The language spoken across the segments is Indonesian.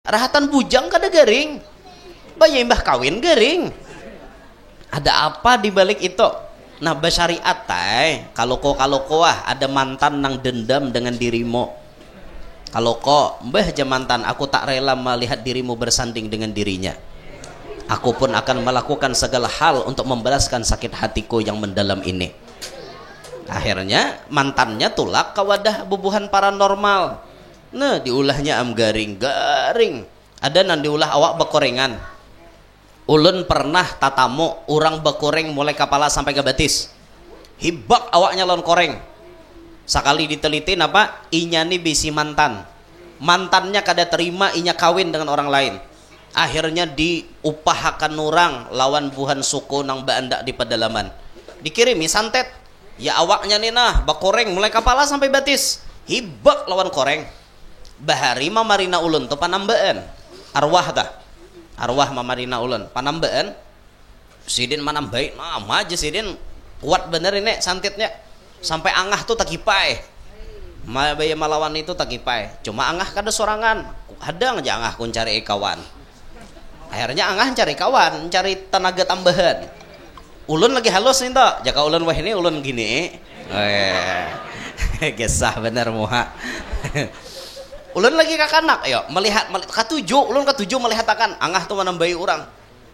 rahatan bujang kada garing, bayi mbah kawin garing. Ada apa di balik itu? Nah, basyariat kalau kau ada mantan nang dendam dengan dirimu. Kalau kau mbah aja mantan, aku tak rela melihat dirimu bersanding dengan dirinya. Aku pun akan melakukan segala hal untuk membalaskan sakit hatiku yang mendalam ini. Akhirnya mantannya tulak ke wadah bubuhan paranormal. Nah, diulahnya am garing. Ada nang diulah awak bekorengan. Ulun pernah tatamu orang bekoreng mulai kepala sampai ke batis. Hibak awaknya lon koreng. Sekali diteliti apa? Inya nih bisi mantan. Mantannya kada terima inya kawin dengan orang lain. Akhirnya diupahakan orang lawan buhan suku nang baandak di pedalaman. Dikirimi santet. Ya awaknya nih nah bekoreng mulai kepala sampai batis. Hibak lawan koreng. Bahari mamarina ulun tuh panambaan. Arwah dah. Arwah mamarina ulun panambaan. Sidin manambai nama aja sidin kuat bener ini santitnya sampai angah tuh takipai mabaya malawan itu takipai cuma angah kada sorangan hadang aja angah kun cari kawan. Akhirnya angah cari kawan, cari tenaga tambahan. Ulun lagi halus nih toh jaka ulun wah ini ulun gini gesah bener muha. Ulun lagi kakanak yo melihat ulun ketujuh melihat akan angah tuh menambahi orang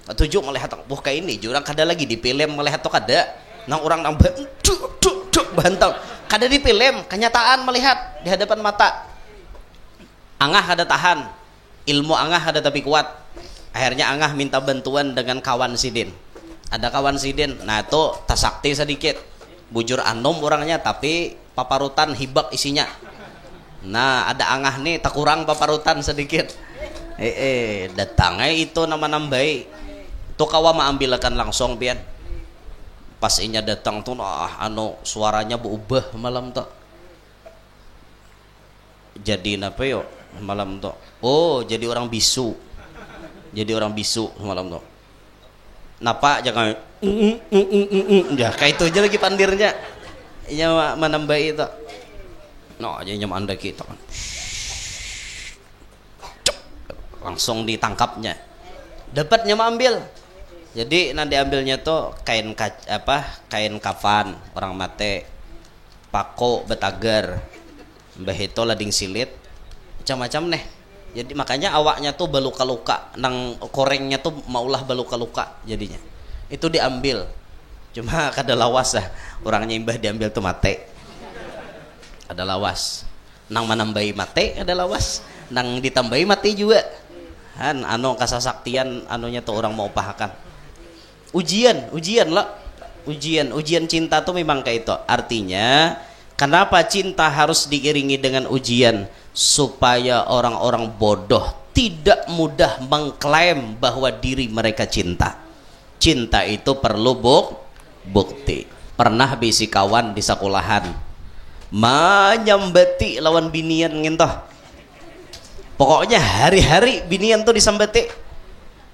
ketujuh melihat buh kayak ini jurang kada lagi di film melihat tuh kada nang orang nambah bantang kada di film kenyataan melihat di hadapan mata. Angah kada tahan ilmu angah ada tapi kuat. Akhirnya angah minta bantuan dengan kawan sidin. Ada kawan sidin nah itu tasakti sedikit bujur anom orangnya tapi paparutan hibak isinya. Nah ada angah nih tak kurang paparutan sedikit. Datangnya itu nama nambai tuh kawa ambilkan langsung pian. Pas inya datang tuh suaranya berubah malam tuh. Jadi napa yo malam tuh? Oh jadi orang bisu. Jadi orang bisu malam tuh. Napa jangan ya kayak itu aja lagi pandirnya. Inya menambai itu. No aja nyaman anda kita kan langsung ditangkapnya dapatnya ambil. Jadi nanti ambilnya tuh kain kafan orang mate pako betagar mbah itu lading silit macam-macam nih. Jadi makanya awaknya tuh baluka-luka nang korengnya tuh maulah baluka-luka jadinya itu diambil cuma kada lawas lah orangnya imbah diambil tuh mate ada lawas nang menambahi mate ada lawas nang ditambahi mati juga kan kasasaktian anunya tuh orang mau upahakan ujian lah ujian cinta tuh memang kayak itu. Artinya kenapa cinta harus diiringi dengan ujian supaya orang-orang bodoh tidak mudah mengklaim bahwa diri mereka cinta itu perlu bukti. Pernah bisi kawan di sekolahan menyambeti lawan binian ngintoh. Pokoknya hari-hari binian tuh disambeti.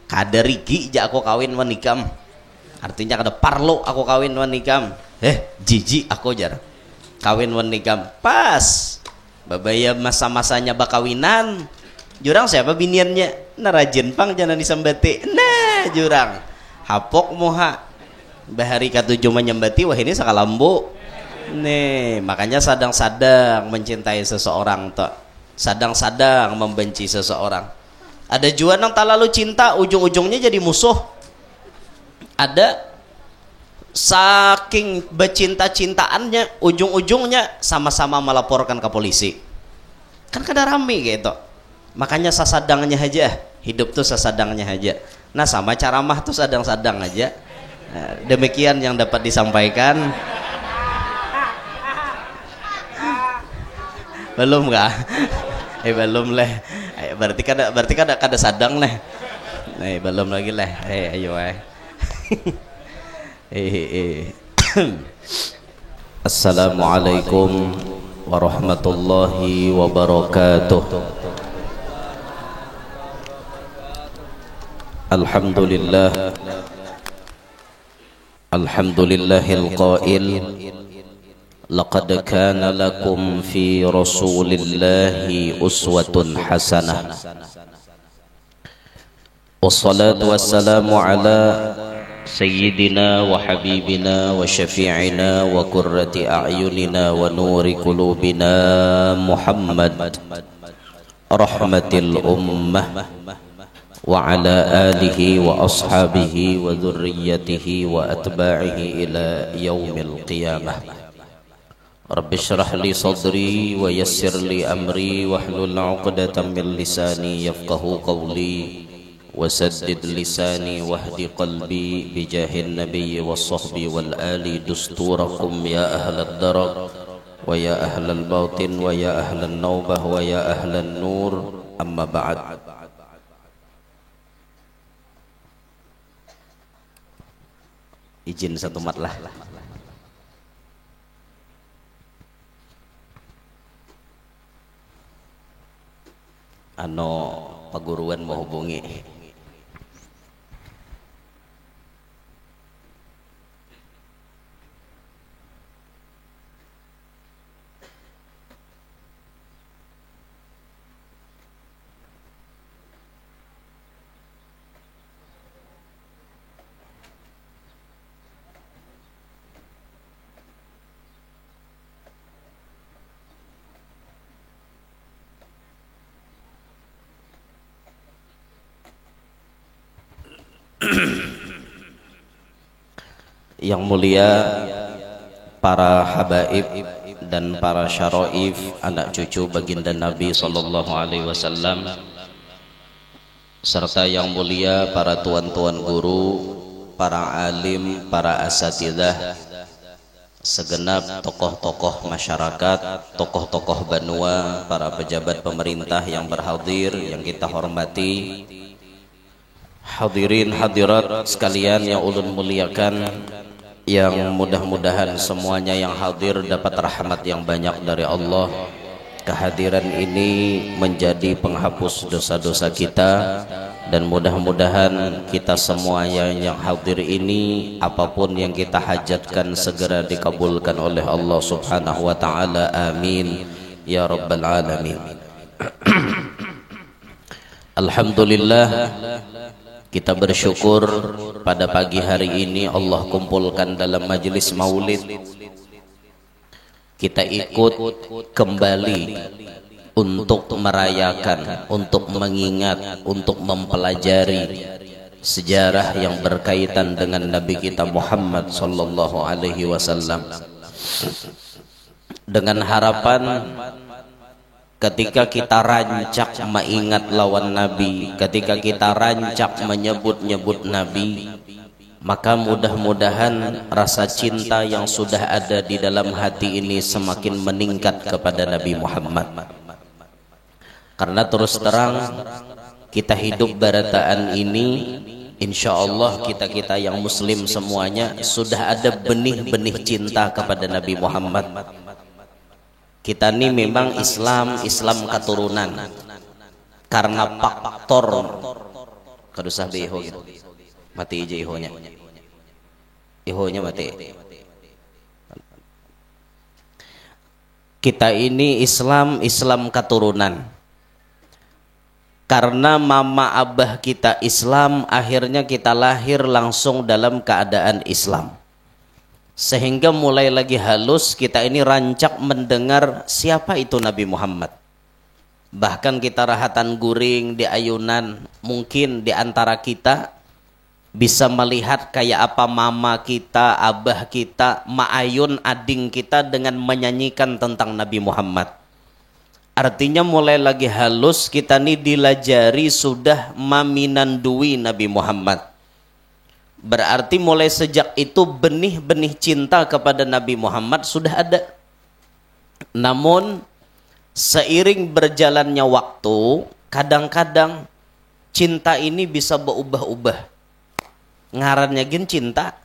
Kada rigi ja aku kawin wanikam. Artinya kada parlo aku kawin wanikam. Jiji aku jar. Kawin wanikam. Pas babaya masa-masanya bakawinan. Jurang siapa biniannya? Narajin pang jangan disambeti. Nah, jurang. Hapok moha. Bahari katujuh menyambeti wah ini sakalambu. Nih, makanya sadang-sadang mencintai seseorang tuh. Sadang-sadang membenci seseorang. Ada juga yang tak lalu cinta, ujung-ujungnya jadi musuh. Ada saking bercinta-cintaannya, ujung-ujungnya sama-sama melaporkan ke polisi. Kan kada rame gitu. Makanya sasadangnya aja, hidup tuh sasadangnya aja. Nah, sama ceramah tuh sadang-sadang aja. Nah, demikian yang dapat disampaikan. Belum kah? Belum leh. Berarti kada sadang leh. Belum lagi leh. Ayo Assalamualaikum warahmatullahi wabarakatuh. Alhamdulillahil qail laqad kana lakum fi rasulillahi uswatun hasanah والصلاة والسلام على سيدنا وحبيبنا وشفيعنا وقرة أعيننا ونور قلوبنا محمد رحمة الأمة وعلى آله وأصحابه وذريته وأتباعه إلى يوم القيامة. رب اشرح لي صدري ويسر لي أمري واحلل عقدة من لساني يفقه قولي وسدد لساني واهد قلبي بجاه النبي والصحب والآل دستوركم يا أهل الدرر ويا أهل الباطن ويا أهل النوبة ويا أهل النور أما بعد. Izin satu matlah. Paguruan mau hubungi. Yang mulia para habaib dan para syaraif, anak cucu baginda Nabi sallallahu alaihi wasallam, serta yang mulia para tuan-tuan guru, para alim, para asatidzah, segenap tokoh-tokoh masyarakat, tokoh-tokoh Banua, para pejabat pemerintah yang berhadir yang kita hormati, hadirin hadirat sekalian yang ulun muliakan, yang mudah-mudahan semuanya yang hadir dapat rahmat yang banyak dari Allah. Kehadiran ini menjadi penghapus dosa-dosa kita, dan mudah-mudahan kita semua yang hadir ini, apapun yang kita hajatkan segera dikabulkan oleh Allah subhanahu wa ta'ala. Amin ya rabbal alamin. Alhamdulillah, kita bersyukur pada pagi hari ini Allah kumpulkan dalam majelis maulid. Kita ikut kembali untuk merayakan, untuk mengingat, untuk mempelajari sejarah yang berkaitan dengan Nabi kita Muhammad sallallahu alaihi wasallam, dengan harapan ketika kita rancak mengingat lawan Nabi, ketika kita rancak menyebut-nyebut Nabi, maka mudah-mudahan rasa cinta yang sudah ada di dalam hati ini semakin meningkat kepada Nabi Muhammad. Karena terus terang kita hidup barataan ini, insya Allah kita yang muslim semuanya sudah ada benih-benih cinta kepada Nabi Muhammad. Kita ini memang Islam keturunan, karena faktor kadusah beho gitu. Mati aja ihonya mati. Kita ini Islam keturunan, karena mama abah kita Islam, akhirnya kita lahir langsung dalam keadaan Islam. Sehingga mulai lagi halus kita ini rancak mendengar siapa itu Nabi Muhammad. Bahkan kita rahatan guring di ayunan, mungkin di antara kita bisa melihat kayak apa mama kita, abah kita, ma'ayun ading kita dengan menyanyikan tentang Nabi Muhammad. Artinya mulai lagi halus kita ini dilajari sudah maminandui Nabi Muhammad. Berarti mulai sejak itu benih-benih cinta kepada Nabi Muhammad sudah ada. Namun seiring berjalannya waktu, kadang-kadang cinta ini bisa berubah-ubah. Ngarannya gin cinta,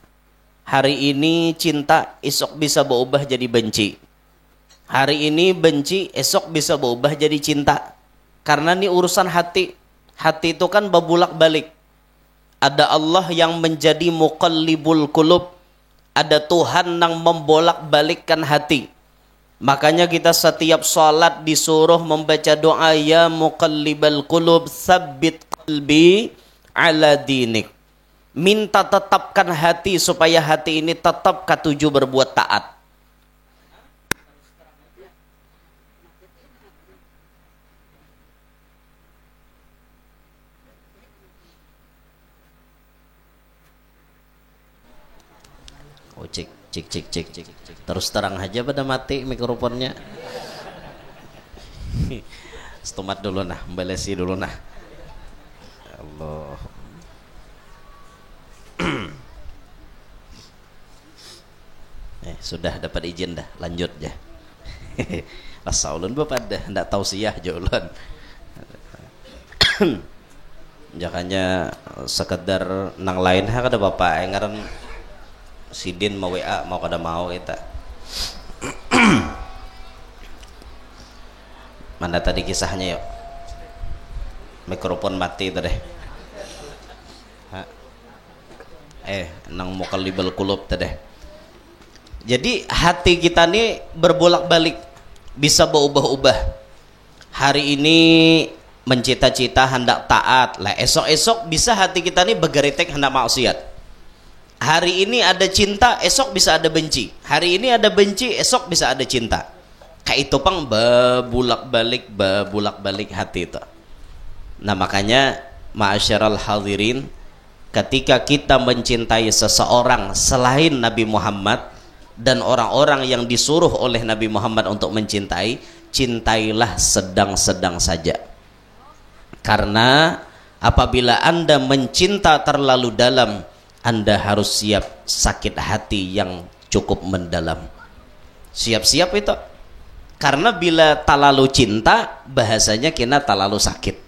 hari ini cinta, esok bisa berubah jadi benci. Hari ini benci, esok bisa berubah jadi cinta. Karena ini urusan hati. Hati itu kan berbulak-balik. Ada Allah yang menjadi muqallibul qulub, ada Tuhan yang membolak-balikkan hati. Makanya kita setiap salat disuruh membaca doa, ya muqallibal qulub tsabbit qalbi ala dinik. Minta tetapkan hati supaya hati ini tetap katuju berbuat taat. Oh, cek. Terus terang aja pada mati mikrofonnya. Stomat dulu nah, belesi dulu nah. Allah. Sudah dapat izin dah, lanjut ya. Rasa ulun bapak dah, ndak tahu sih ya ulun. Jangannya sekedar nang lain ha kada bapak ngaran sidin mau WA mau kada mau kita. Mana tadi kisahnya yuk? Mikrofon mati tadi. Nang muqallibal qulub tadi. Jadi hati kita nih berbolak-balik, bisa berubah-ubah. Hari ini mencita-cita hendak taat, lah esok-esok bisa hati kita nih bergeritek hendak maksiat. Hari ini ada cinta, esok bisa ada benci. Hari ini ada benci, esok bisa ada cinta. Kayak itu pang berbolak-balik hati itu. Nah makanya ma'asyiral hadirin, ketika kita mencintai seseorang selain Nabi Muhammad dan orang-orang yang disuruh oleh Nabi Muhammad untuk mencintai, cintailah sedang-sedang saja. Karena apabila Anda mencinta terlalu dalam, Anda harus siap sakit hati yang cukup mendalam. Siap-siap itu. Karena bila terlalu cinta, bahasanya kena terlalu sakit.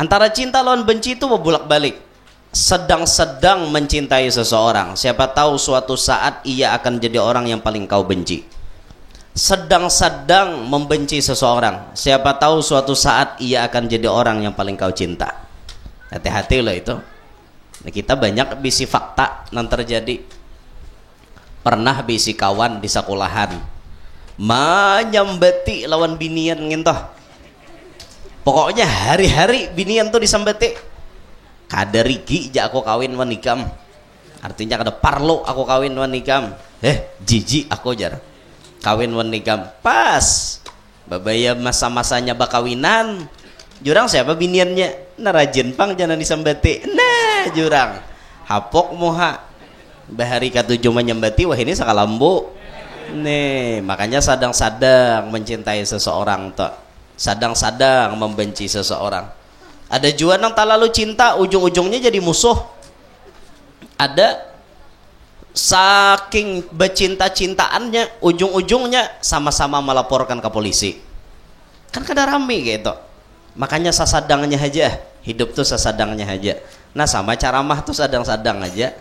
Antara cinta lawan benci itu berbolak-balik. Sedang-sedang mencintai seseorang, siapa tahu suatu saat ia akan jadi orang yang paling kau benci. Sedang-sedang membenci seseorang, siapa tahu suatu saat ia akan jadi orang yang paling kau cinta. Hati-hati loh itu. Nah, kita banyak bisi fakta yang terjadi. Pernah bisi kawan di sekolahan menyambeti lawan binian ngintoh. Pokoknya hari-hari binian tuh disambeti. Kada rigi ja aku kawin wanikam, artinya kada parlo aku kawin wanikam. Jiji aku jar kawin wanikam. Pas babaya masa-masanya bakawinan, jurang siapa biniannya narajin pang jangan disambati. Nah jurang hapok moha bahari katujuh menyambati, wah ini sakalambu nih. Makanya sadang-sadang mencintai seseorang toh, sadang-sadang membenci seseorang. Ada juga yang tak lalu cinta, ujung-ujungnya jadi musuh. Ada saking bercinta-cintaannya, ujung-ujungnya sama-sama melaporkan ke polisi. Kan kada rame gitu. Makanya sasadangnya aja, hidup tuh sasadangnya aja. Nah sama ceramah tuh sadang-sadang aja.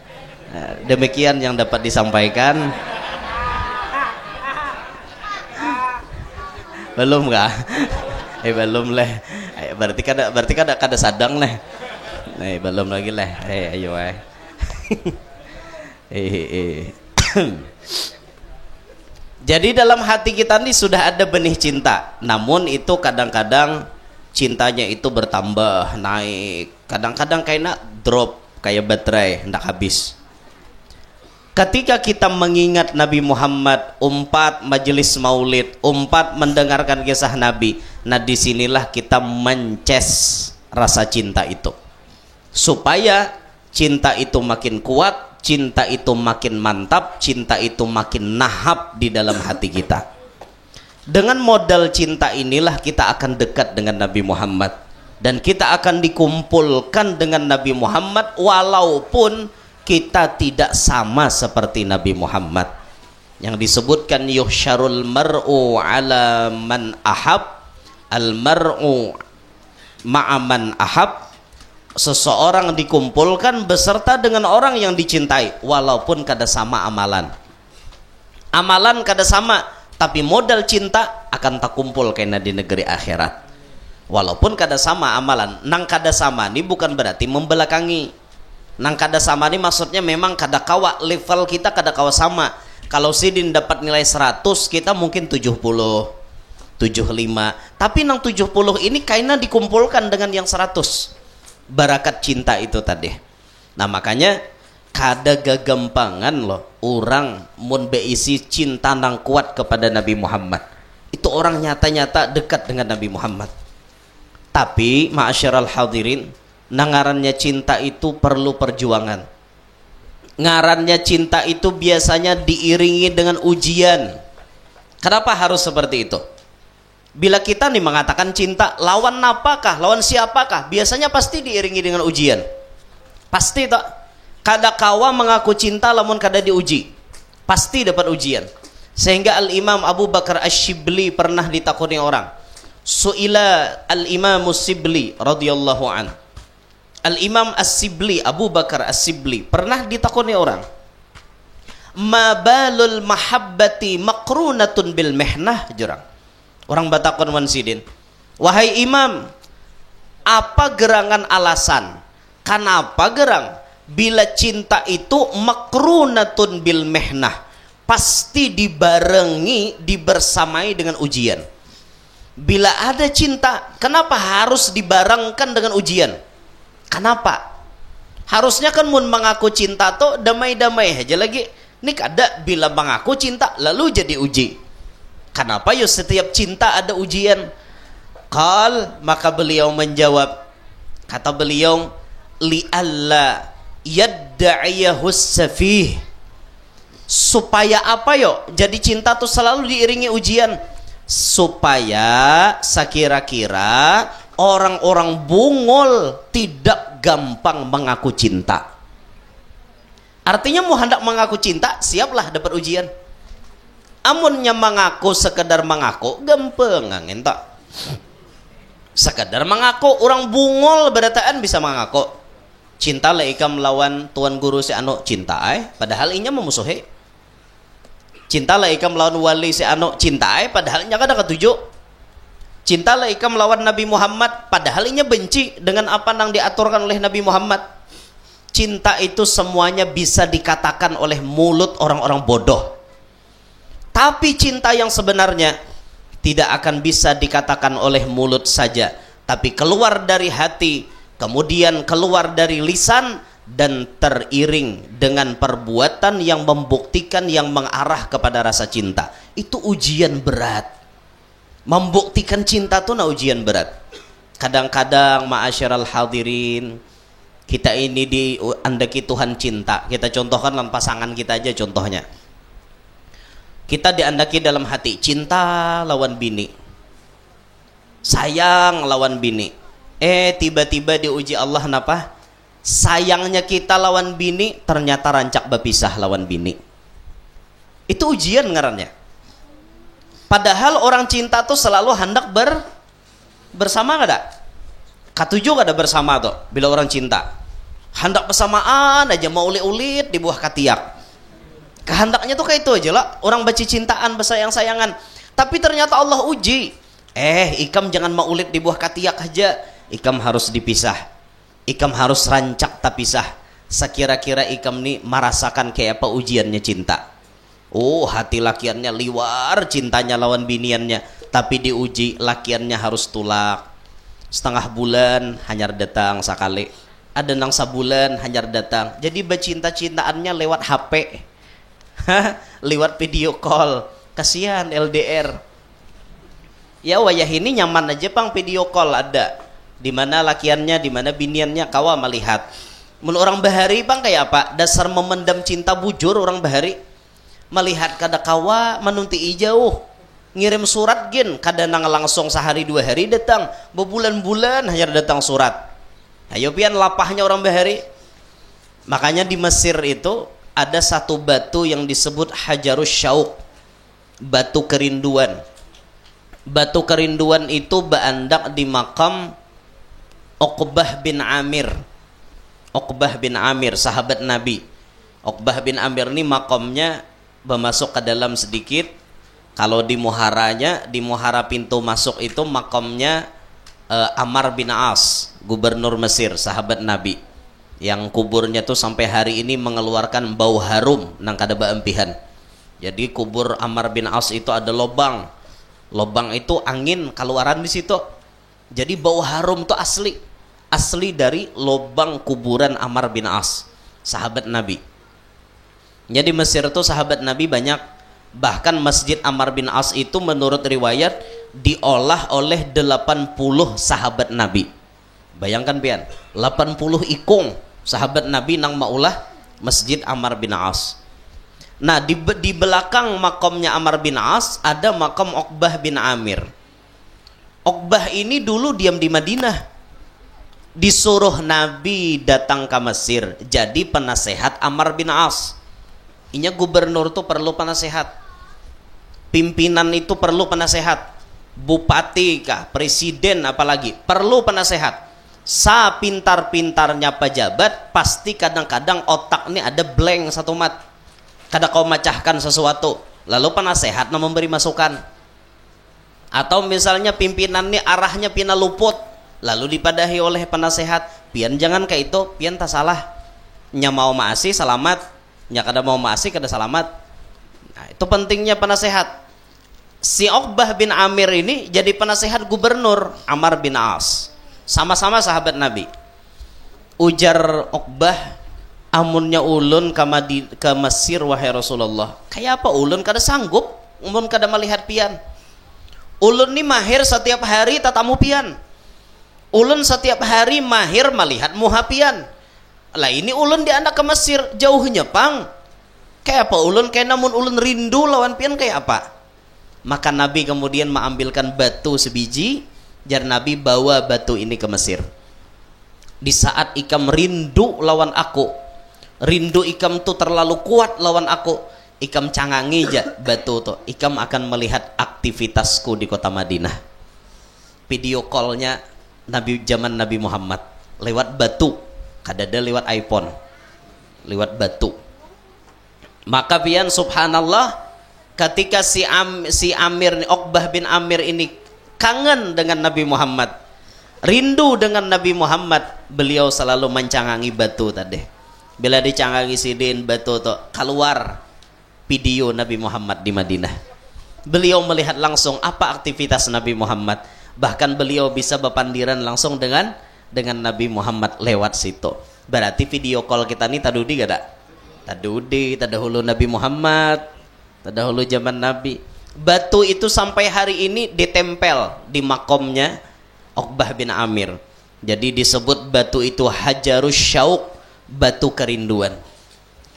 Nah, demikian yang dapat disampaikan. Belum kah? Belum leh. Berarti kada sadang leh. Belum lagi leh. Ayo Jadi dalam hati kita nih sudah ada benih cinta. Namun itu kadang-kadang cintanya itu bertambah, naik. Kadang-kadang kayaknya drop, kayak baterai hendak habis. Ketika kita mengingat Nabi Muhammad, umpat majelis maulid, umpat mendengarkan kisah Nabi, nah disinilah kita mences rasa cinta itu, supaya cinta itu makin kuat, cinta itu makin mantap, cinta itu makin nahap di dalam hati kita. Dengan modal cinta inilah kita akan dekat dengan Nabi Muhammad, dan kita akan dikumpulkan dengan Nabi Muhammad walaupun kita tidak sama seperti Nabi Muhammad. Yang disebutkan yuhsyarul mar'u ala man ahab, al mar'u ma'aman ahab. Seseorang dikumpulkan beserta dengan orang yang dicintai walaupun kada sama amalan. Amalan kada sama, tapi modal cinta akan tak kumpul kena di negeri akhirat. Walaupun kada sama amalan, nang kada sama ini bukan berarti membelakangi. Nang kada sama ini maksudnya memang kada kawa, level kita kada kawa sama. Kalau sidin dapat nilai 100, kita mungkin 70, 75. Tapi nang 70 ini kayaknya dikumpulkan dengan yang 100. barakat cinta itu tadi. Nah makanya kada gagampangan loh orang mun beisi cinta nang kuat kepada Nabi Muhammad. Itu orang nyata-nyata dekat dengan Nabi Muhammad. Tapi ma'asyiral hadirin, nangarannya cinta itu perlu perjuangan. Ngarannya cinta itu biasanya diiringi dengan ujian. Kenapa harus seperti itu? Bila kita nih mengatakan cinta, lawan apakah, lawan siapakah? Biasanya pasti diiringi dengan ujian. Pasti tak? Kada kawa mengaku cinta lamun kada diuji. Pasti dapat ujian. Sehingga Al-Imam Abu Bakar Asy-Syibli pernah ditakuni orang. Su'ila Al-Imam As-Sibli radhiyallahu an. Al-Imam As-Sibli, Abu Bakar As-Sibli pernah ditakuni orang. Ma balul mahabbati maqrunatun bil mihnah jurang. Orang batakon wansidin. Wahai Imam, apa gerangan alasan? Kenapa gerang? Bila cinta itu makrunatun bil mihnah, pasti dibarengi, dibersamai dengan ujian. Bila ada cinta, kenapa harus dibarengkan dengan ujian? Kenapa? Harusnya kan mun mengaku cinta tuh damai-damai aja lagi. Nih kada bila mengaku cinta lalu jadi uji. Kenapa yo setiap cinta ada ujian? Qal, maka beliau menjawab, kata beliau, li'alla yadda'iyahu safih. Supaya apa yo? Jadi cinta tuh selalu diiringi ujian. Supaya sekira-kira orang-orang bungul tidak gampang mengaku cinta. Artinya mau hendak mengaku cinta, siaplah dapat ujian. Amunnya mengaku sekedar mengaku, gampang ngentak. Sekedar mengaku, orang bungul berataan bisa mengaku. Cinta lah ikam melawan tuan guru si anu cinta padahal inya memusuhi. Cinta lah ikam melawan wali si anu cinta padahal inya kada ketuju. Cinta lah ikam melawan Nabi Muhammad padahal inya benci dengan apa yang diaturkan oleh Nabi Muhammad. Cinta itu semuanya bisa dikatakan oleh mulut orang-orang bodoh. Tapi cinta yang sebenarnya tidak akan bisa dikatakan oleh mulut saja, tapi keluar dari hati, kemudian keluar dari lisan, dan teriring dengan perbuatan yang membuktikan, yang mengarah kepada rasa cinta. Itu ujian berat. Membuktikan cinta itu nah ujian berat. Kadang-kadang ma'asyiral hadirin, kita ini diandaki Tuhan cinta. Kita contohkan dalam pasangan kita aja contohnya. Kita diandaki dalam hati cinta lawan bini, sayang lawan bini. Tiba-tiba diuji Allah kenapa? Sayangnya kita lawan bini ternyata rancak berpisah lawan bini. Itu ujian ngarannya. Padahal orang cinta tuh selalu hendak bersama kada? Katujuh kada bersama tuh bila orang cinta. Hendak bersamaan aja mau ulit-ulit di buah katiak. Kehendaknya tuh kayak itu aja lah. Orang baci cintaan, bersayang-sayangan. Tapi ternyata Allah uji. Ikam jangan mau ulit di buah katiak aja. Ikam harus dipisah. Ikam harus rancak tak pisah. Sekira-kira ikam nih merasakan kayak apa ujiannya cinta. Hati lakiannya liwar cintanya lawan biniannya. Tapi diuji lakiannya harus tulak. Setengah bulan hanyar datang sekali. Ada nang sabulan hanyar datang. Jadi bercinta-cintaannya lewat HP. Lewat video call. Kasihan LDR. Ya wayah ini nyaman aja pang video call ada. Di mana lakiannya, di mana biniannya kawa melihat. Menurut orang bahari pang kayak apa? Dasar memendam cinta bujur orang bahari. Melihat kada kawa menunti jauh. Ngirim surat gin kada nang langsung sehari dua hari datang. Berbulan-bulan hanya datang surat. Ayo pian lapahnya orang bahari. Makanya di Mesir itu ada satu batu yang disebut Hajarus Syauk, batu kerinduan. Batu kerinduan itu beandak di makam Uqbah bin Amir. Uqbah bin Amir, sahabat Nabi. Uqbah bin Amir ini makamnya bermasuk ke dalam sedikit. Kalau di muharanya, di muhara pintu masuk itu makamnya Ammar bin As, gubernur Mesir, sahabat Nabi. Yang kuburnya tuh sampai hari ini mengeluarkan bau harum nang kada baempihan. Jadi kubur Ammar bin As itu ada lobang. Lobang itu angin keluaran di situ. Jadi bau harum tuh asli. asli dari lubang kuburan Amr bin As, sahabat Nabi. Jadi Mesir itu sahabat Nabi banyak, bahkan masjid Amr bin As itu menurut riwayat diolah oleh 80 sahabat Nabi. Bayangkan pian, 80 ikung sahabat Nabi nang maulah masjid Amr bin As. Nah di belakang makamnya Amr bin As ada makam Uqbah bin Amir. Uqbah ini dulu diam di Madinah, disuruh Nabi datang ke Mesir jadi penasehat Amr bin As. Inya gubernur tuh perlu penasehat, pimpinan itu perlu penasehat, bupati kah, presiden apalagi perlu penasehat. Sa pintar-pintarnya pejabat pasti kadang-kadang otak ini ada blank satu mat, kada kau macahkan sesuatu, lalu penasehat memberi masukan. Atau misalnya pimpinan ini arahnya pina luput, lalu dipadahi oleh penasehat, pian jangan kayak itu, pian tak salah, nya mau maasi selamat, nya kada mau maasi kada selamat. Nah, itu pentingnya penasehat. Si Uqbah bin Amir ini jadi penasehat gubernur Amr bin As, sama-sama sahabat Nabi. Ujar Uqbah, amunnya ulun ke Mesir wahai Rasulullah, kayak apa ulun kada sanggup, ulun kada melihat pian. Ulun ni mahir setiap hari tatamu pian, ulun setiap hari mahir melihat muha pian. Lah ini ulun di anak ke Mesir jauhnya pang, kayak apa ulun, kayak namun ulun rindu lawan pian kayak apa. Maka Nabi kemudian mengambilkan batu sebiji, jar Nabi bawa batu ini ke Mesir. Di saat ikam rindu lawan aku, rindu ikam tu terlalu kuat lawan aku, ikam cangangi aja batu tu, ikam akan melihat aktivitasku di kota Madinah. Video callnya Nabi zaman Nabi Muhammad lewat batu, kadada lewat iPhone, lewat batu. Maka pian subhanallah, ketika si Amir, Uqbah bin Amir ini kangen dengan Nabi Muhammad, rindu dengan Nabi Muhammad, beliau selalu mencangangi batu tadi. Bila dicangangi sidin batu tu, keluar video Nabi Muhammad di Madinah. Beliau melihat langsung apa aktivitas Nabi Muhammad, bahkan beliau bisa berpandiran langsung dengan Nabi Muhammad lewat situ. Berarti video call kita ini tadudi gak ada? Tadudi, tadahulu Nabi Muhammad, tadahulu zaman Nabi. Batu itu sampai hari ini ditempel di makomnya Uqbah bin Amir. Jadi disebut batu itu Hajarus Syauq, batu kerinduan.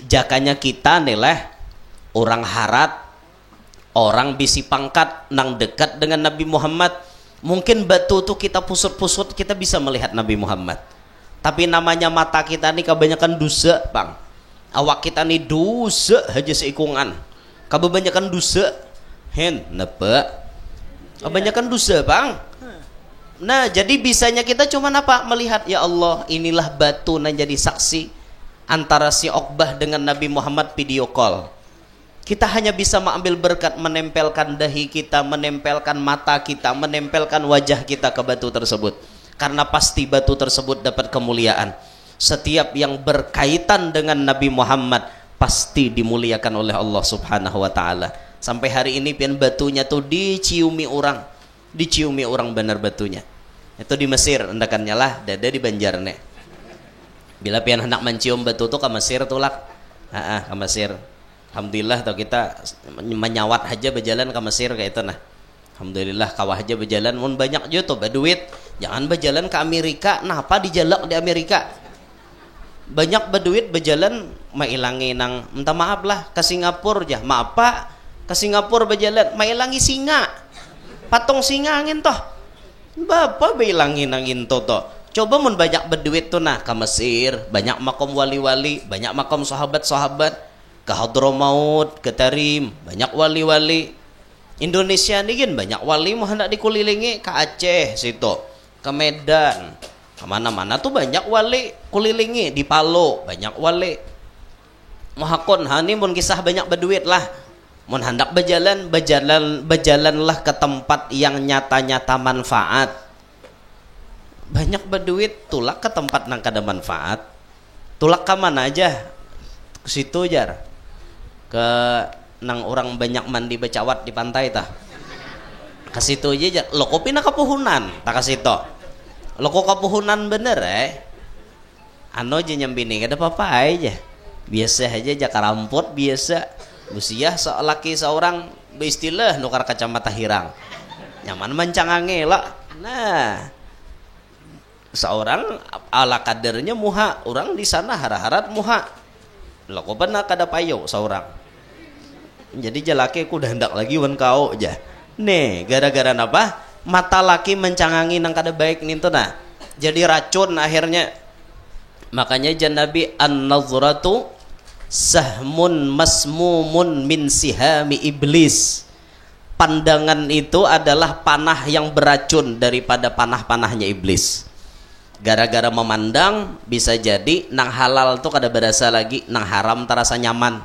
Jakanya kita nih orang harat, orang bisi pangkat nang dekat dengan Nabi Muhammad, mungkin batu tuh kita pusut-pusut kita bisa melihat Nabi Muhammad. Tapi namanya mata kita nih kebanyakan dosa, Bang. Awak kita nih dosa aja seikungan. Kebanyakan dosa. Hen, napa? Kebanyakan dosa, Bang. Nah, jadi bisanya kita cuma apa? Melihat, ya Allah, inilah batu yang jadi saksi antara si Uqbah dengan Nabi Muhammad video call. Kita hanya bisa mengambil berkat, menempelkan dahi kita, menempelkan mata kita, menempelkan wajah kita ke batu tersebut. Karena pasti batu tersebut dapat kemuliaan. Setiap yang berkaitan dengan Nabi Muhammad pasti dimuliakan oleh Allah Subhanahu wa taala. Sampai hari ini pian batunya tuh diciumi orang benar batunya. Itu di Mesir, endakannya lah, dada di Banjarne. Bila pian hendak mencium batu tuh ke Mesir tuh lah. Ke Mesir. Alhamdulillah tuh kita menyawat aja berjalan ke Mesir kayak itu nah. Alhamdulillah kawah aja berjalan, mun banyak juga tuh berduit. Jangan berjalan ke Amerika, nah apa dijalak di Amerika? Banyak berduit berjalan mailangi nang minta maaf lah ke Singapura aja. Maaf Pak, ke Singapura berjalan mailangi singa. Patung singa angin toh. Bapak bilangi nang into toh. Coba mun banyak berduit tuh nah ke Mesir, banyak makom wali-wali, banyak makom sahabat-sahabat, ke Hadramaut, ke Tarim, banyak wali-wali. Indonesia ini kan banyak wali mau hendak dikulilingi, ke Aceh situ, ke Medan, kemana-mana tuh banyak wali kulilingi, di Palu banyak wali. Mohakon hani mun kisah banyak berduit lah, mun hendak berjalanlah ke tempat yang nyata-nyata manfaat. Banyak berduit tulak ke tempat nang kada manfaat, tulak ke mana aja, ke situ jar, ke nang orang banyak mandi becawat di pantai tah, ke situ aja jar. Lo kopi nak kepuhunan tak ke situ, lo kok kapuhunan bener anu aja nyambini kada apa-apa aja biasa aja jaka ramput biasa usia laki seorang beristilah nukar kacamata hirang nyaman mencangange lah. Nah seorang ala kadernya muha orang di sana hara-harat muha lo kok pernah kada payo seorang jadi jalaki aku udah hendak lagi wan kau aja nih gara-gara apa mata laki mencangangi nang kada baik nih tuh nah jadi racun akhirnya. Makanya jan Nabi an-nazratu sahmun masmumun min sihami iblis. Pandangan itu adalah panah yang beracun daripada panah-panahnya iblis. Gara-gara memandang bisa jadi nang halal tuh kada berasa lagi, nang haram terasa nyaman.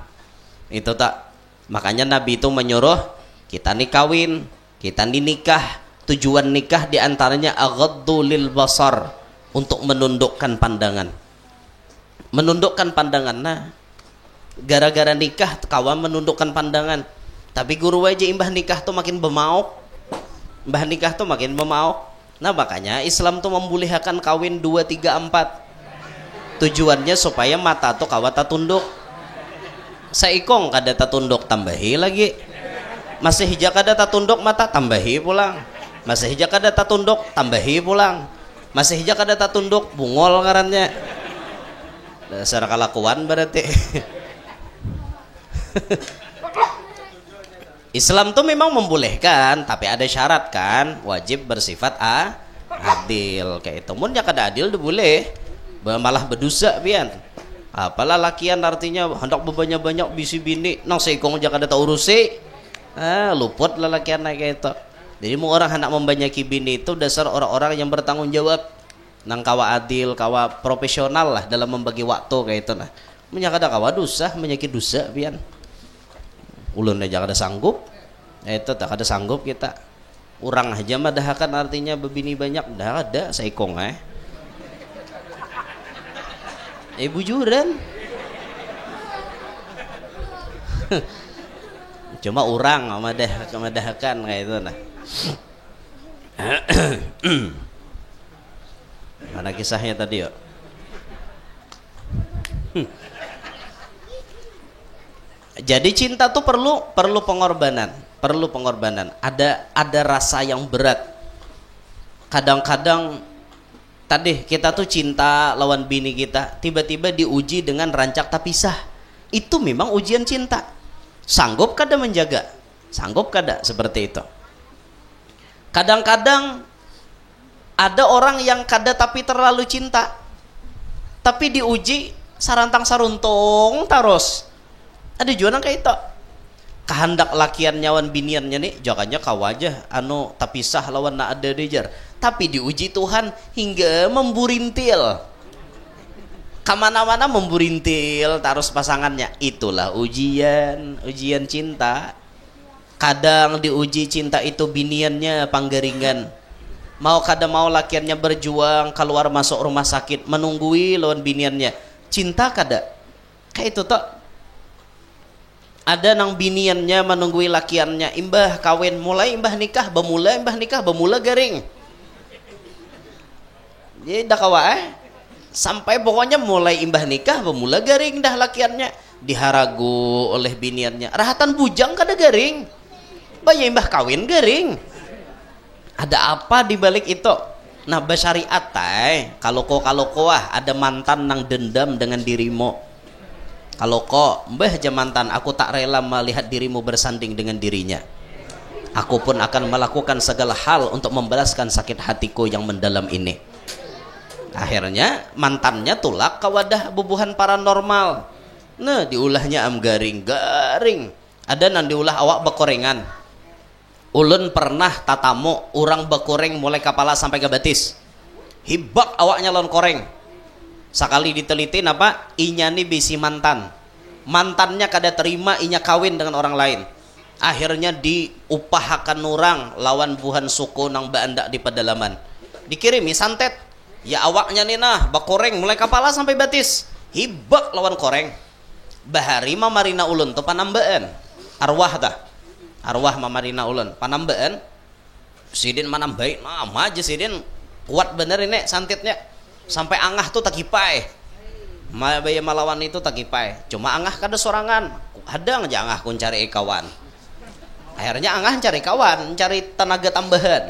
Itu tak. Makanya Nabi itu menyuruh kita nih kawin, kita nih nikah. Tujuan nikah diantaranya aghaddu lil basar, untuk menundukkan pandangan. Menundukkan pandangan. Nah, gara-gara nikah kawan menundukkan pandangan. Tapi guru aja imbah nikah tuh makin bemauk. Imbah nikah tuh makin bemauk. Nah, makanya Islam tuh membolehkan kawin 2, 3, 4. Tujuannya supaya mata tuh kawat tunduk. Saikong kada tunduk tambahi lagi. Masih hijau kada tunduk mata tambahi pulang. Masih hijau kada tunduk tambahi pulang. Masih hijau kada tunduk bungol ngarannya. Dasar kalakuan berarti. Islam tuh memang membolehkan, tapi ada syarat kan, wajib bersifat adil kayak itu. Mun kada adil tuh boleh, malah berdosa pian. Apalah lakian artinya hendak banyak-banyak bisi bini, nang seikong aja kada tahu urusi. Luput lah lakian kayak itu. Jadi mau orang hendak membanyaki bini itu dasar orang-orang yang bertanggung jawab. Nang kawa adil, kawa profesional lah dalam membagi waktu kayak itu nah. Menyakada kawa dosa, menyakit dosa pian. Ulun aja kada sanggup. Itu tak ada sanggup kita. Orang aja madahakan artinya bebini banyak dah ada saikong bujuran. Cuma orang madahakan kayak itu nah. Mana kisahnya tadi ya? Jadi cinta tuh perlu pengorbanan, Ada rasa yang berat. Kadang-kadang tadi kita tuh cinta lawan bini kita, tiba-tiba diuji dengan rancak tak pisah. Itu memang ujian cinta. Sanggup kada menjaga? Sanggup kada seperti itu? Kadang-kadang ada orang yang kada tapi terlalu cinta, tapi diuji sarantang saruntung terus. Ada juga kayak itu. Kehendak lakian nyawan biniannya nih, jangannya kau aja anu tapisah lawan na ada dejar. Tapi diuji Tuhan hingga memburintil. Kemana-mana memburintil terus pasangannya. Itulah ujian cinta. Kadang diuji cinta itu biniannya panggaringan. Mau kada mau lakiannya berjuang keluar masuk rumah sakit menunggui lawan biniannya. Cinta kada? Kayak itu toh. Ada nang biniannya menunggui lakiannya, imbah kawin mulai imbah nikah bemula garing. Jadi dah kawa sampai pokoknya mulai imbah nikah bemula garing dah lakiannya, diharagu oleh biniannya. Rahatan bujang kada garing. Baya imbah kawin garing. Ada apa di balik itu? Nah, bersyariat kalau kau ada mantan nang dendam dengan dirimu. Kalau kau mbah aja mantan, aku tak rela melihat dirimu bersanding dengan dirinya. Aku pun akan melakukan segala hal untuk membalaskan sakit hatiku yang mendalam ini. Akhirnya mantannya tulak ke wadah bubuhan paranormal. Nah, diulahnya garing. Ada nang diulah awak bekorengan. Ulun pernah tatamu orang bekoreng mulai kepala sampai ke betis. Hibak awaknya lon koreng. Sekali diteliti apa? Inya nih bisi mantannya kada terima inya kawin dengan orang lain. Akhirnya diupahakan orang lawan buhan suku nang baandak di pedalaman. Dikirimi santet. Ya awaknya nih nah bakoreng mulai kepala sampai betis. Hibak lawan koreng. Bahari mamarina ulun tuh panambaan. Arwah mamarina ulun panambaan. Sidin manambai nama aja sidin kuat bener ini santitnya sampai angah tuh tak kipai Maya malawan itu tak kipai cuma angah kada sorangan hadang aja angah kun cari kawan akhirnya angah cari kawan cari tenaga tambahan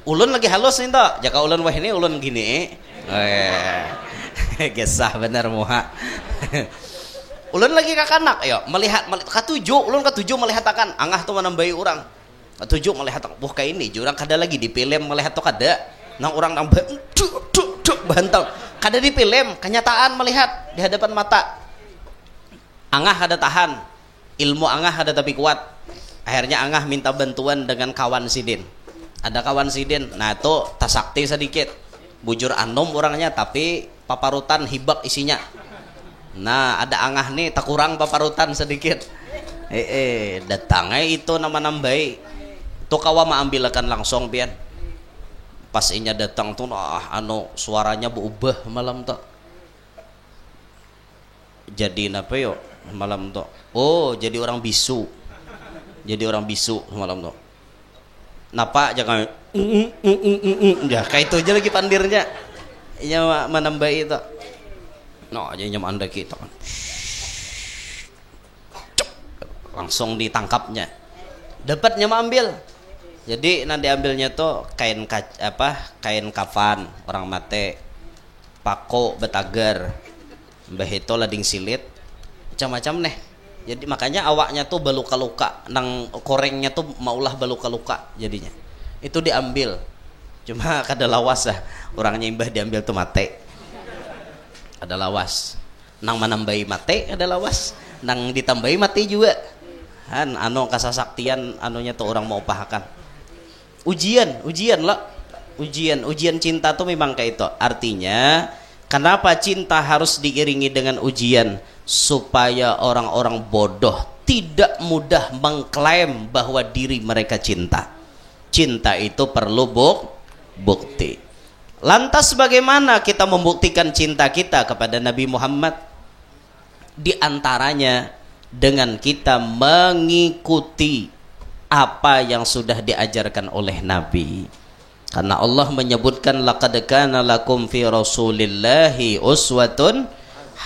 ulun lagi halus nih toh jaka ulun wah ini ulun gini gesah bener muha ulun lagi kakanak yo melihat katujuh ulun katujuh melihat akan angah tuh menambahi orang katujuh melihat wah kayak ini jurang kada lagi di film melihat tuh kada nang orang nang bantang kada di film kenyataan melihat di hadapan mata angah ada tahan ilmu angah ada tapi kuat akhirnya angah minta bantuan dengan kawan sidin ada kawan sidin nah itu tasakti sedikit bujur anom orangnya tapi paparutan hibak isinya nah ada angah nih tak kurang paparutan sedikit datangnya itu nama nambai tuh kawa ma ambilkan langsung pian pas inya datang tuh suaranya berubah malam tuh jadi apa yo malam tuh oh jadi orang bisu malam tuh napa jangan ya kayak itu aja lagi pandirnya inya menambah itu no aja nyam anda kita kan langsung ditangkapnya dapatnya ambil jadi nanti ambilnya tuh kain kafan orang mate pako betager mbah itu lading silit macam-macam nih jadi makanya awaknya tuh baluka-luka nang korengnya tuh maulah baluka-luka jadinya itu diambil cuma kada lawas lah orangnya imbah diambil tuh mate ada lawas nang menambahi mate ada lawas nang ditambahi mati juga kan kasasaktian anunya tuh orang mau pahakan ujian lah ujian cinta tuh memang kayak itu artinya kenapa cinta harus diiringi dengan ujian supaya orang-orang bodoh tidak mudah mengklaim bahwa diri mereka cinta itu perlu bukti lantas bagaimana kita membuktikan cinta kita kepada Nabi Muhammad di antaranya dengan kita mengikuti apa yang sudah diajarkan oleh Nabi karena Allah menyebutkan laqad kana lakum fi rasulillahi uswatun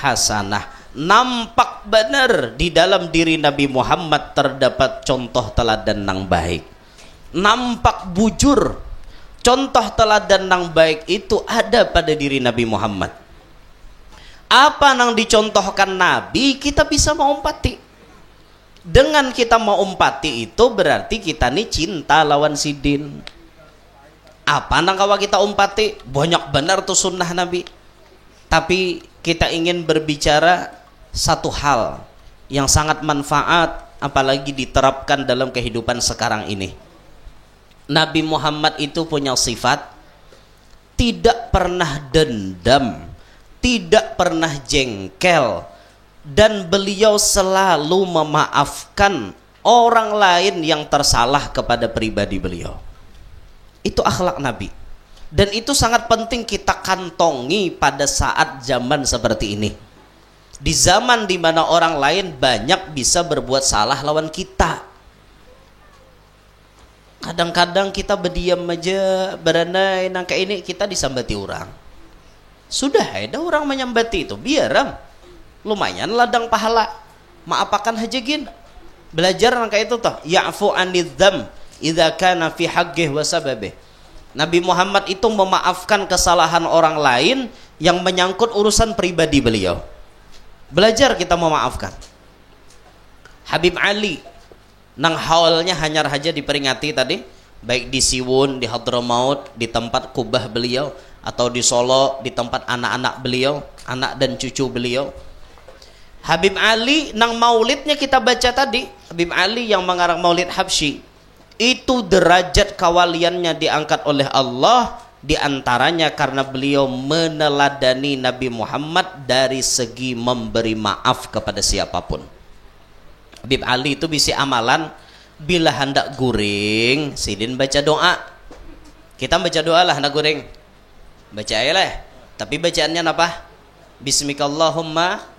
hasanah nampak benar di dalam diri Nabi Muhammad terdapat contoh teladan yang baik nampak bujur contoh teladan yang baik itu ada pada diri Nabi Muhammad apa yang dicontohkan Nabi kita bisa mengumpati dengan kita mau umpati itu berarti kita nih cinta lawan sidin apa nang kawa kita umpati banyak benar tuh sunnah Nabi tapi kita ingin berbicara satu hal yang sangat manfaat apalagi diterapkan dalam kehidupan sekarang ini Nabi Muhammad itu punya sifat tidak pernah dendam tidak pernah jengkel dan beliau selalu memaafkan orang lain yang tersalah kepada pribadi beliau itu akhlak Nabi dan itu sangat penting kita kantongi pada saat zaman seperti ini di zaman dimana orang lain banyak bisa berbuat salah lawan kita kadang-kadang kita berdiam aja beranai nangka ini kita disambati orang sudah ada orang menyambati itu biar lumayan ladang pahala maapakan hajegin belajar nangka itu toh ya'fu anidzam idza kana fi haqqih wa sababih Nabi Muhammad itu memaafkan kesalahan orang lain yang menyangkut urusan pribadi beliau belajar kita memaafkan Habib Ali nang haulnya hanyar haja diperingati tadi baik di Siwun di Hadramaut di tempat kubah beliau atau di Solo di tempat anak-anak beliau anak dan cucu beliau Habib Ali nang maulidnya kita baca tadi Habib Ali yang mengarang maulid Habsyi itu derajat kawaliannya diangkat oleh Allah diantaranya karena beliau meneladani Nabi Muhammad dari segi memberi maaf kepada siapapun Habib Ali itu bisa amalan bila hendak guring sidin baca doa kita baca doa lah hendak guring baca aja lah tapi bacaannya apa Bismikallahumma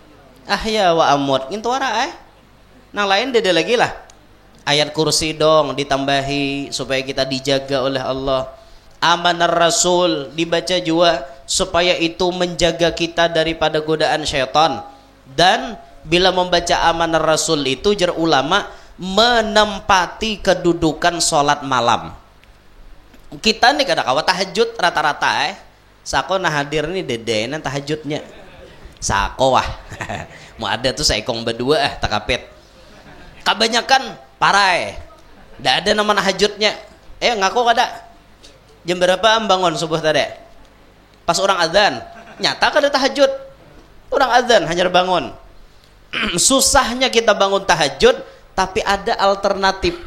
ahya wa amut itu wara nang lain dede lagi lah ayat kursi dong ditambahi supaya kita dijaga oleh Allah Amanar Rasul dibaca juga supaya itu menjaga kita daripada godaan syaitan. Dan bila membaca Amanar Rasul itu jar ulama menempati kedudukan sholat malam. Kita nih kadang kawa tahajud rata-rata sako nah hadir nih dedenan tahajudnya sako wah mau ada tuh seekong berdua takapet kebanyakan parai ndak ada nama tahajudnya ngaku kada jam berapa bangun subuh tadi pas orang azan nyata kada tahajud orang azan hanya bangun susahnya kita bangun tahajud tapi ada alternatif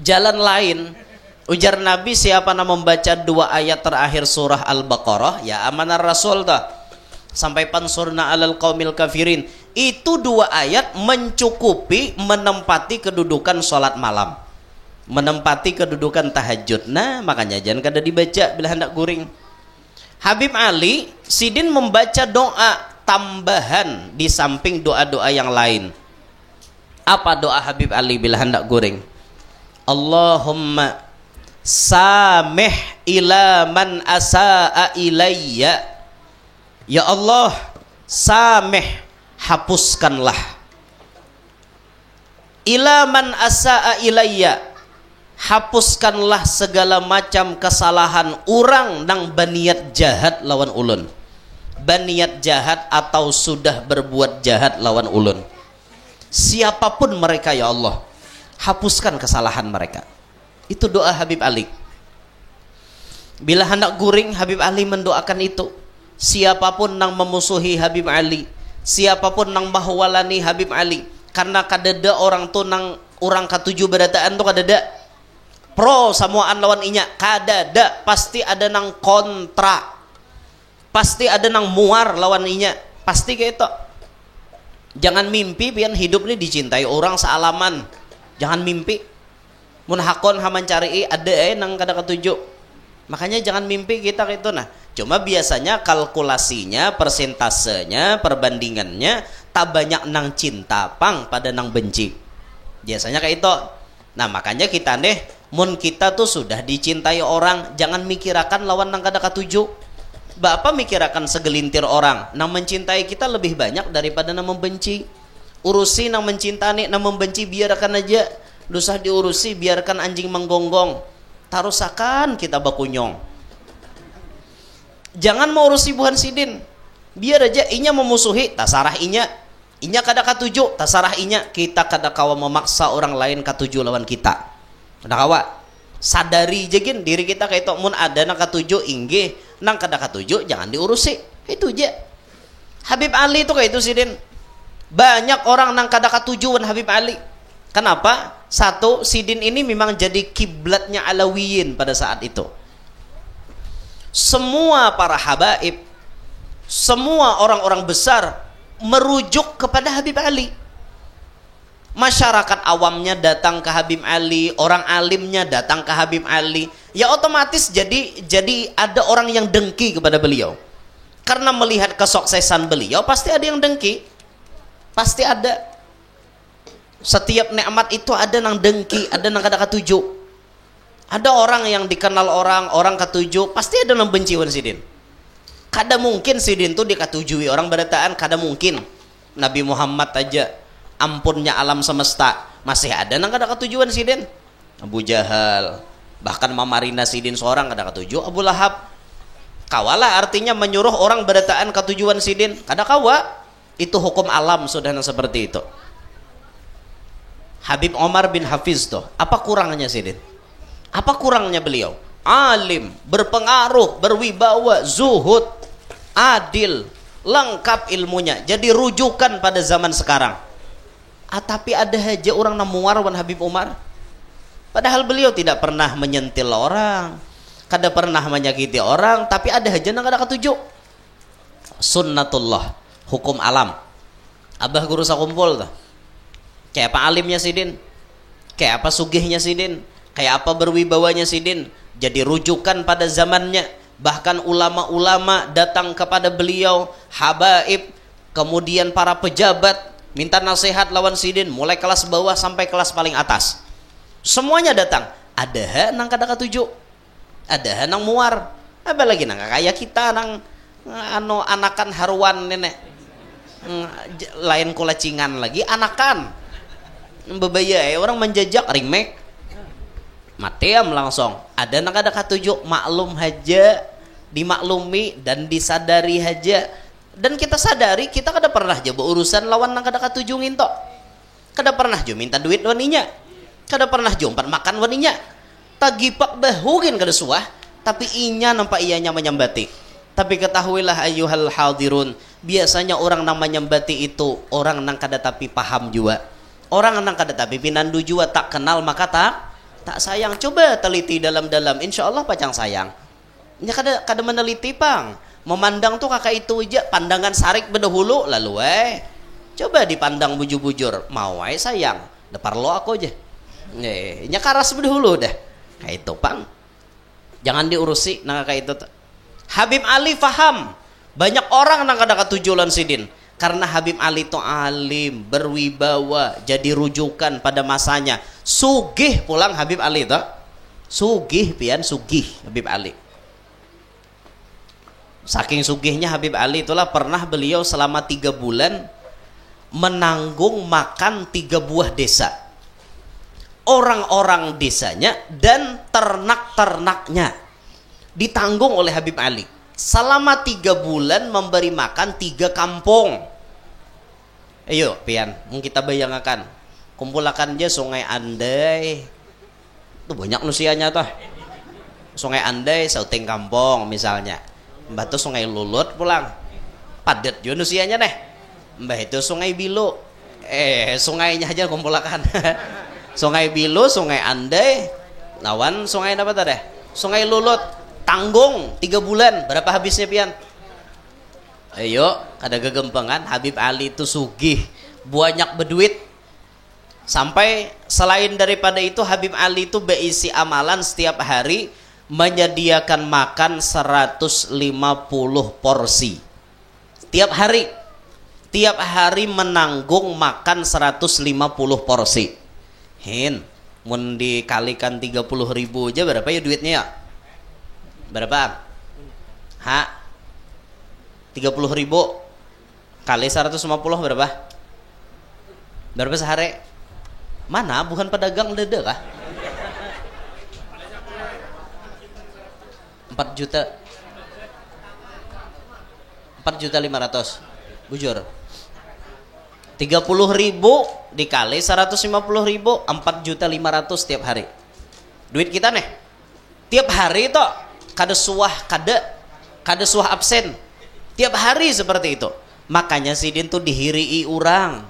jalan lain. Ujar Nabi siapa yang membaca 2 ayat terakhir surah Al-Baqarah ya Amanar Rasul dah sampai pansurna alal qaumil kafirin itu 2 ayat mencukupi menempati kedudukan sholat malam, menempati kedudukan tahajud. Nah makanya jangan kada dibaca bila hendak guring. Habib Ali Sidin membaca doa tambahan di samping doa-doa yang lain. Apa doa Habib Ali bila hendak guring? Allahumma samih ila man asaa ilayya. Ya Allah, samih, hapuskanlah. Ila man asaa ilayya, hapuskanlah segala macam kesalahan orang nang baniat jahat lawan ulun. Baniat jahat atau sudah berbuat jahat lawan ulun. Siapapun mereka ya Allah, hapuskan kesalahan mereka. Itu doa Habib Ali. Bila hendak guring Habib Ali mendoakan itu. Siapapun yang memusuhi Habib Ali, siapapun yang mahwalani Habib Ali, karena kadada orang tu nang orang ketujuh berataan tu kadada pro samuaan lawan inya, kadada pasti ada nang kontra, pasti ada nang muar lawan inya, pasti kayak itu. Jangan mimpi pian hidup ni dicintai orang sealaman. Jangan mimpi mun hakon haman cari ada nang kada ketujuh. Makanya jangan mimpi kita gitu nah. Cuma biasanya kalkulasinya, persentasenya, perbandingannya tak banyak nang cinta pang pada nang benci. Biasanya kayak itu. Nah, makanya kita deh mun kita tuh sudah dicintai orang, jangan mikirakan lawan nang kada ketujuh. Bapak mikirakan segelintir orang nang mencintai kita lebih banyak daripada nang membenci. Urusi nang mencintai, nang membenci biarkan aja. Dusah diurusi, biarkan anjing menggonggong. Tarusakan kita bakunyong. Jangan mau urusi buhan Sidin. Biar aja inya memusuhi, tasarah inya. Inya kada katuju, tasarah inya. Kita kada kawa memaksa orang lain katuju lawan kita. Kada kawa. Sadari jegin diri kita kayak itu. Mun ada nang katuju inggih, nang kada katuju jangan diurusi. Itu aja. Habib Ali itu kayak itu Sidin. Banyak orang nang kada katujuan Habib Ali. Kenapa? Satu, Sidin ini memang jadi kiblatnya Alawiyin pada saat itu. Semua para habaib, semua orang-orang besar merujuk kepada Habib Ali. Masyarakat awamnya datang ke Habib Ali, orang alimnya datang ke Habib Ali. Ya otomatis jadi ada orang yang dengki kepada beliau. Karena melihat kesuksesan beliau pasti ada yang dengki. Pasti ada. Setiap nikmat itu ada nang dengki, ada nang kada katuju. Ada orang yang dikenal orang katuju, pasti ada nang benci wan Sidin. Kada mungkin Sidin tuh dikatujui orang berataan, kada mungkin. Nabi Muhammad aja ampunnya alam semesta, masih ada nang kada katujuan Sidin. Abu Jahal, bahkan Mamarina Sidin seorang kada katuju. Abu Lahab. Kawala artinya menyuruh orang berataan katujuan Sidin, kada kawa. Itu hukum alam sudah seperti itu. Habib Omar bin Hafiz tuh, apa kurangnya Sidin? Apa kurangnya beliau? Alim, berpengaruh, berwibawa, zuhud, adil, lengkap ilmunya, jadi rujukan pada zaman sekarang. Tapi ada aja orang namuar wan Habib Umar. Padahal beliau tidak pernah menyentil orang, kada pernah menyakiti orang, tapi ada aja nang kada ketuju. Sunnatullah, hukum alam. Abah guru sakumpul tuh. Kayak apa alimnya Sidin, kayak apa sugihnya Sidin, kayak apa berwibawanya Sidin, jadi rujukan pada zamannya. Bahkan ulama-ulama datang kepada beliau, habaib, kemudian para pejabat minta nasihat lawan Sidin, mulai kelas bawah sampai kelas paling atas. Semuanya datang. Ada nang kada katuju. ada nang muar apa lagi nang kayak kita nang anakan haruan nenek lain kulacingan lagi anakan bebaya orang menjajak ringmek matiam langsung ada nang ada katujuk maklum haja dimaklumi dan disadari haja dan kita sadari kita kada pernah jaba urusan lawan nang kada katujungin tok kada pernah jo minta duit waninya kada pernah jo umpan makan waninya tagipak bahugin kada suah tapi inya nampak ianya menyambati tapi ketahuilah ayyuhal hadirun biasanya orang nang menyambati itu orang nang kada tapi paham juga orang nang kada tapi pinandu juga tak kenal maka tak sayang coba teliti dalam-dalam insyaallah pacang sayang nya kada meneliti pang memandang tuh kakak itu aja pandangan sarik berdahulu lalu coba dipandang bujur-bujur mau sayang depar lo aku aja nya karas berdahulu dah kayak itu pang jangan diurusi nang kakak itu Habib Ali faham banyak orang nang kada katujulan sidin karena Habib Ali itu alim, berwibawa, jadi rujukan pada masanya. Sugih pulang Habib Ali itu. Sugih pian sugih Habib Ali. Saking sugihnya Habib Ali itulah pernah beliau selama 3 bulan menanggung makan 3 buah desa. Orang-orang desanya dan ternak-ternaknya ditanggung oleh Habib Ali. Selama 3 bulan memberi makan 3 kampung. Ayo pian mung kita bayangkan kumpulakan aja Sungai Andai itu banyak nusianya tuh Sungai Andai sauting kampung misalnya mbah itu Sungai Lulut pulang padat juga nusianya deh mbah itu Sungai Bilu sungainya aja kumpulakan Sungai Bilu Sungai Andai lawan sungai apa tadi Sungai Lulut tanggung 3 bulan berapa habisnya pian ayo ada kegempangan Habib Ali itu sugih banyak berduit sampai selain daripada itu Habib Ali itu berisi amalan setiap hari menyediakan makan 150 porsi tiap hari menanggung makan 150 porsi mun dikalikan 30.000 aja berapa ya duitnya ya berapa? 30.000 kali 150 berapa? Berapa sehari? Mana bukan pedagang dede kah? 4 juta 4.500.000 bujur 30.000 dikali 150.000 4.500.000 setiap hari duit kita nih tiap hari itu kada suah absen tiap hari seperti itu makanya sidin tuh dihirii orang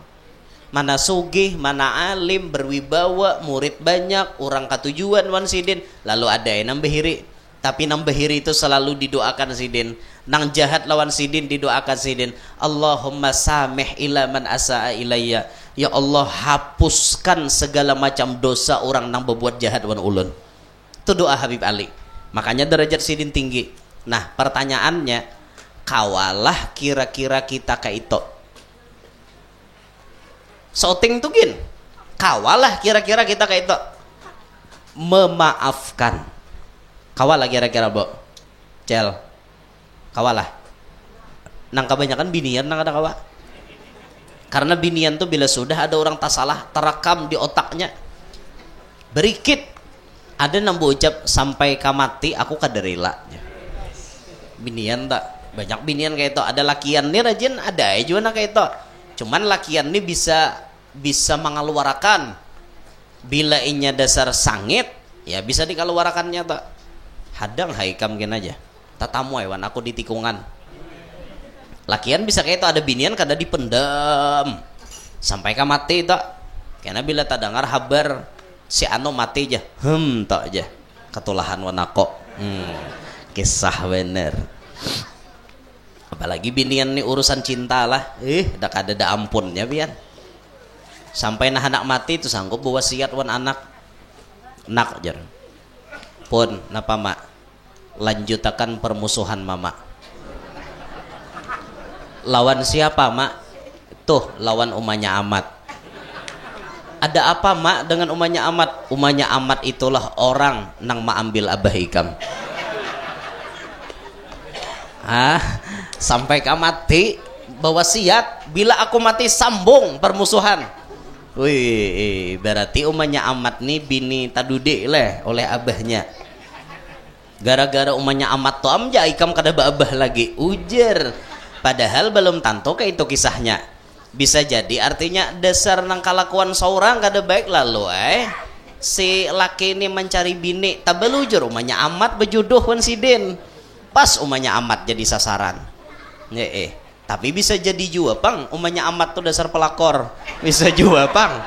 mana sugih mana alim berwibawa murid banyak orang katujuan wan sidin lalu ada yang nambahiri tapi nambahiri itu selalu didoakan sidin nang jahat lawan sidin didoakan sidin Allahumma samih ila man asaa ilayya ya Allah hapuskan segala macam dosa orang nang berbuat jahat wan ulun itu doa Habib Ali makanya derajat sidin tinggi nah pertanyaannya kawalah kira-kira kita kayak itu shooting tuh gin kawalah kira-kira kita kayak itu memaafkan kawalah kira-kira bo cel kawalah nang kebanyakan binian nang ada kawa karena binian tuh bila sudah ada orang tak salah terekam di otaknya berikit ada nang ucap sampai kamati aku kaderila binian tak banyak binian kayak itu ada lakian nih rajin ada juga nak kayak itu cuman lakian nih bisa mengeluarkan bila inya dasar sangit ya bisa dikeluarkannya tak hadang haikam gin aja tatamu hewan aku di tikungan lakian bisa kayak itu ada binian kada dipendam sampai kamati tak karena bila tak dengar kabar si anu mati aja tak aja ketulahan wanako kisah bener apalagi binian nih urusan cinta lah dak ada ampunnya bian sampai nah anak mati itu sanggup bawa wasiat wan anak nak jar pun napa mak lanjutakan permusuhan mama lawan siapa mak tuh lawan umanya amat ada apa mak dengan umanya amat itulah orang nang ma ambil abah hikam Sampai kau mati berwasiat, bila aku mati sambung permusuhan. Wih, berarti umanya Amat nih bini tadude lah oleh abahnya. Gara-gara umanya Amat tuh amja ikam kada abah lagi ujar. Padahal belum tentu kayak itu kisahnya. Bisa jadi artinya dasar nang kalakuan seorang kada baik lalu si laki ini mencari bini tak belujur umanya Amat berjodoh wan sidin. Pas umanya Amat jadi sasaran. Tapi bisa jadi juga pang umanya Amat tuh dasar pelakor. Bisa juga pang.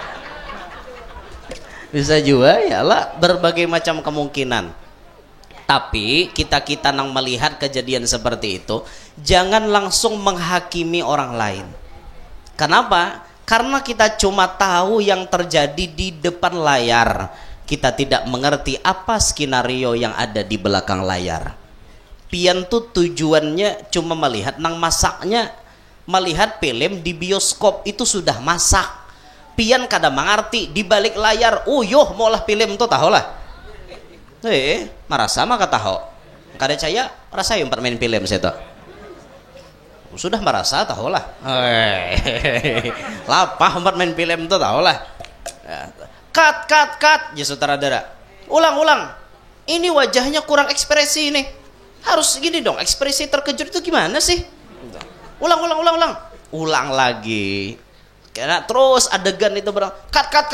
Bisa juga ya lah berbagai macam kemungkinan. Tapi kita nang melihat kejadian seperti itu, jangan langsung menghakimi orang lain. Kenapa? Karena kita cuma tahu yang terjadi di depan layar. Kita tidak mengerti apa skenario yang ada di belakang layar. Pian tuh tujuannya cuma melihat nang masaknya. Melihat film di bioskop itu sudah masak. Pian kada mengerti di balik layar. Yoh maulah film tuh tahu lah. Marasa maka tahu. Kada caya rasa yang main film saya tuh. Sudah merasa tahu lah. Lapah main film tuh tahu lah. Cut ya sutradara. Ulang. Ini wajahnya kurang ekspresi ini. Harus gini dong, ekspresi terkejut itu gimana sih? Ulang. Ulang lagi. Karena terus adegan itu berang. Cut.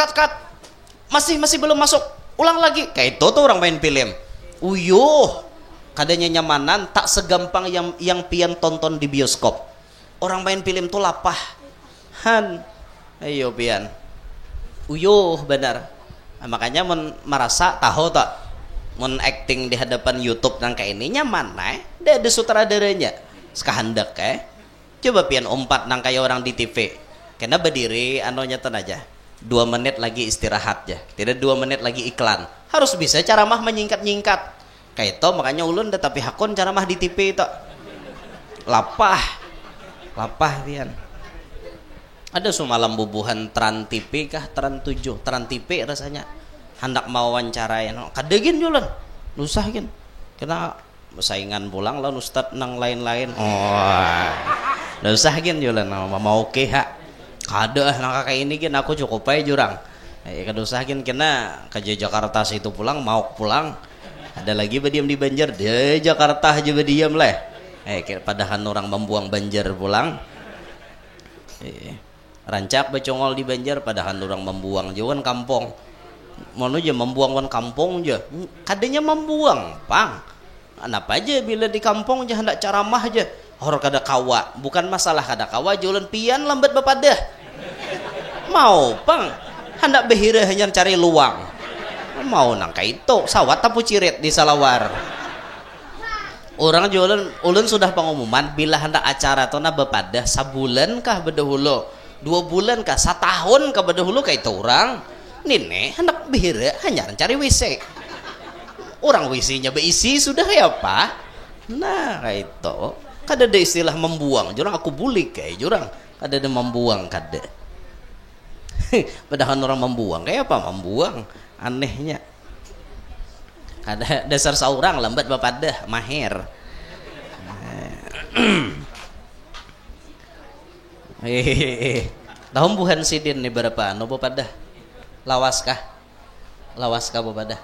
Masih belum masuk. Ulang lagi. Kayak itu tuh orang main film. Kadanya nyamanan tak segampang yang pian tonton di bioskop. Orang main film tuh lapah. Ayo pian. Benar. Makanya merasa tahu tak mun acting di hadapan YouTube nang kayak ini nyaman ada sutradaranya sekahandak coba pian umpat nang kayak orang di TV kena berdiri nyeten aja 2 menit lagi istirahat ya, tidak 2 menit lagi iklan, harus bisa cara mah menyingkat kayak itu. Makanya ulun tapi hakun cara mah di TV itu lapah pian. Ada semalam bubuhan Tran TV kah Tran 7 Tran TV rasanya hendak mau wawancarain kadegin julan nusahkin kena saingan pulang lawan ustad nang lain-lain nusahkin julan mau hak kada nang kakak ini kan aku cukup aja jurang kada usahkin kena ke Jakarta situ pulang mau pulang ada lagi berdiam di Banjar di Jakarta aja berdiam lah padahal orang membuang Banjar pulang rancak becongol di Banjar padahal orang membuang jauhan kampung mau aja membuang wan kampung aja kadenya membuang pang apa aja bila di kampung aja hendak caramah aja orang kada kawa bukan masalah kada kawa jualan pian lambat bapadah mau pang hendak behira hanya cari luang mau nangka itu sawat tapu cirit di salawar orang jualan ulun sudah pengumuman bila hendak acara tona bapadah sabulan kah bedahulu 2 bulan kah 1 tahun kah bedahulu kayak itu orang Nene hendak behira hanya cari WC. Orang WC-nya beisi sudah ya apa? Nah kayak itu. Kada ada istilah membuang. Jurang aku bulik kayak jurang. Kada ada membuang kada. Padahal orang membuang kayak apa membuang? Anehnya. Kada dasar seorang lambat bapadah mahir. Tahun buhan sidin nih berapa? No bapadah. Lawas kah bapadah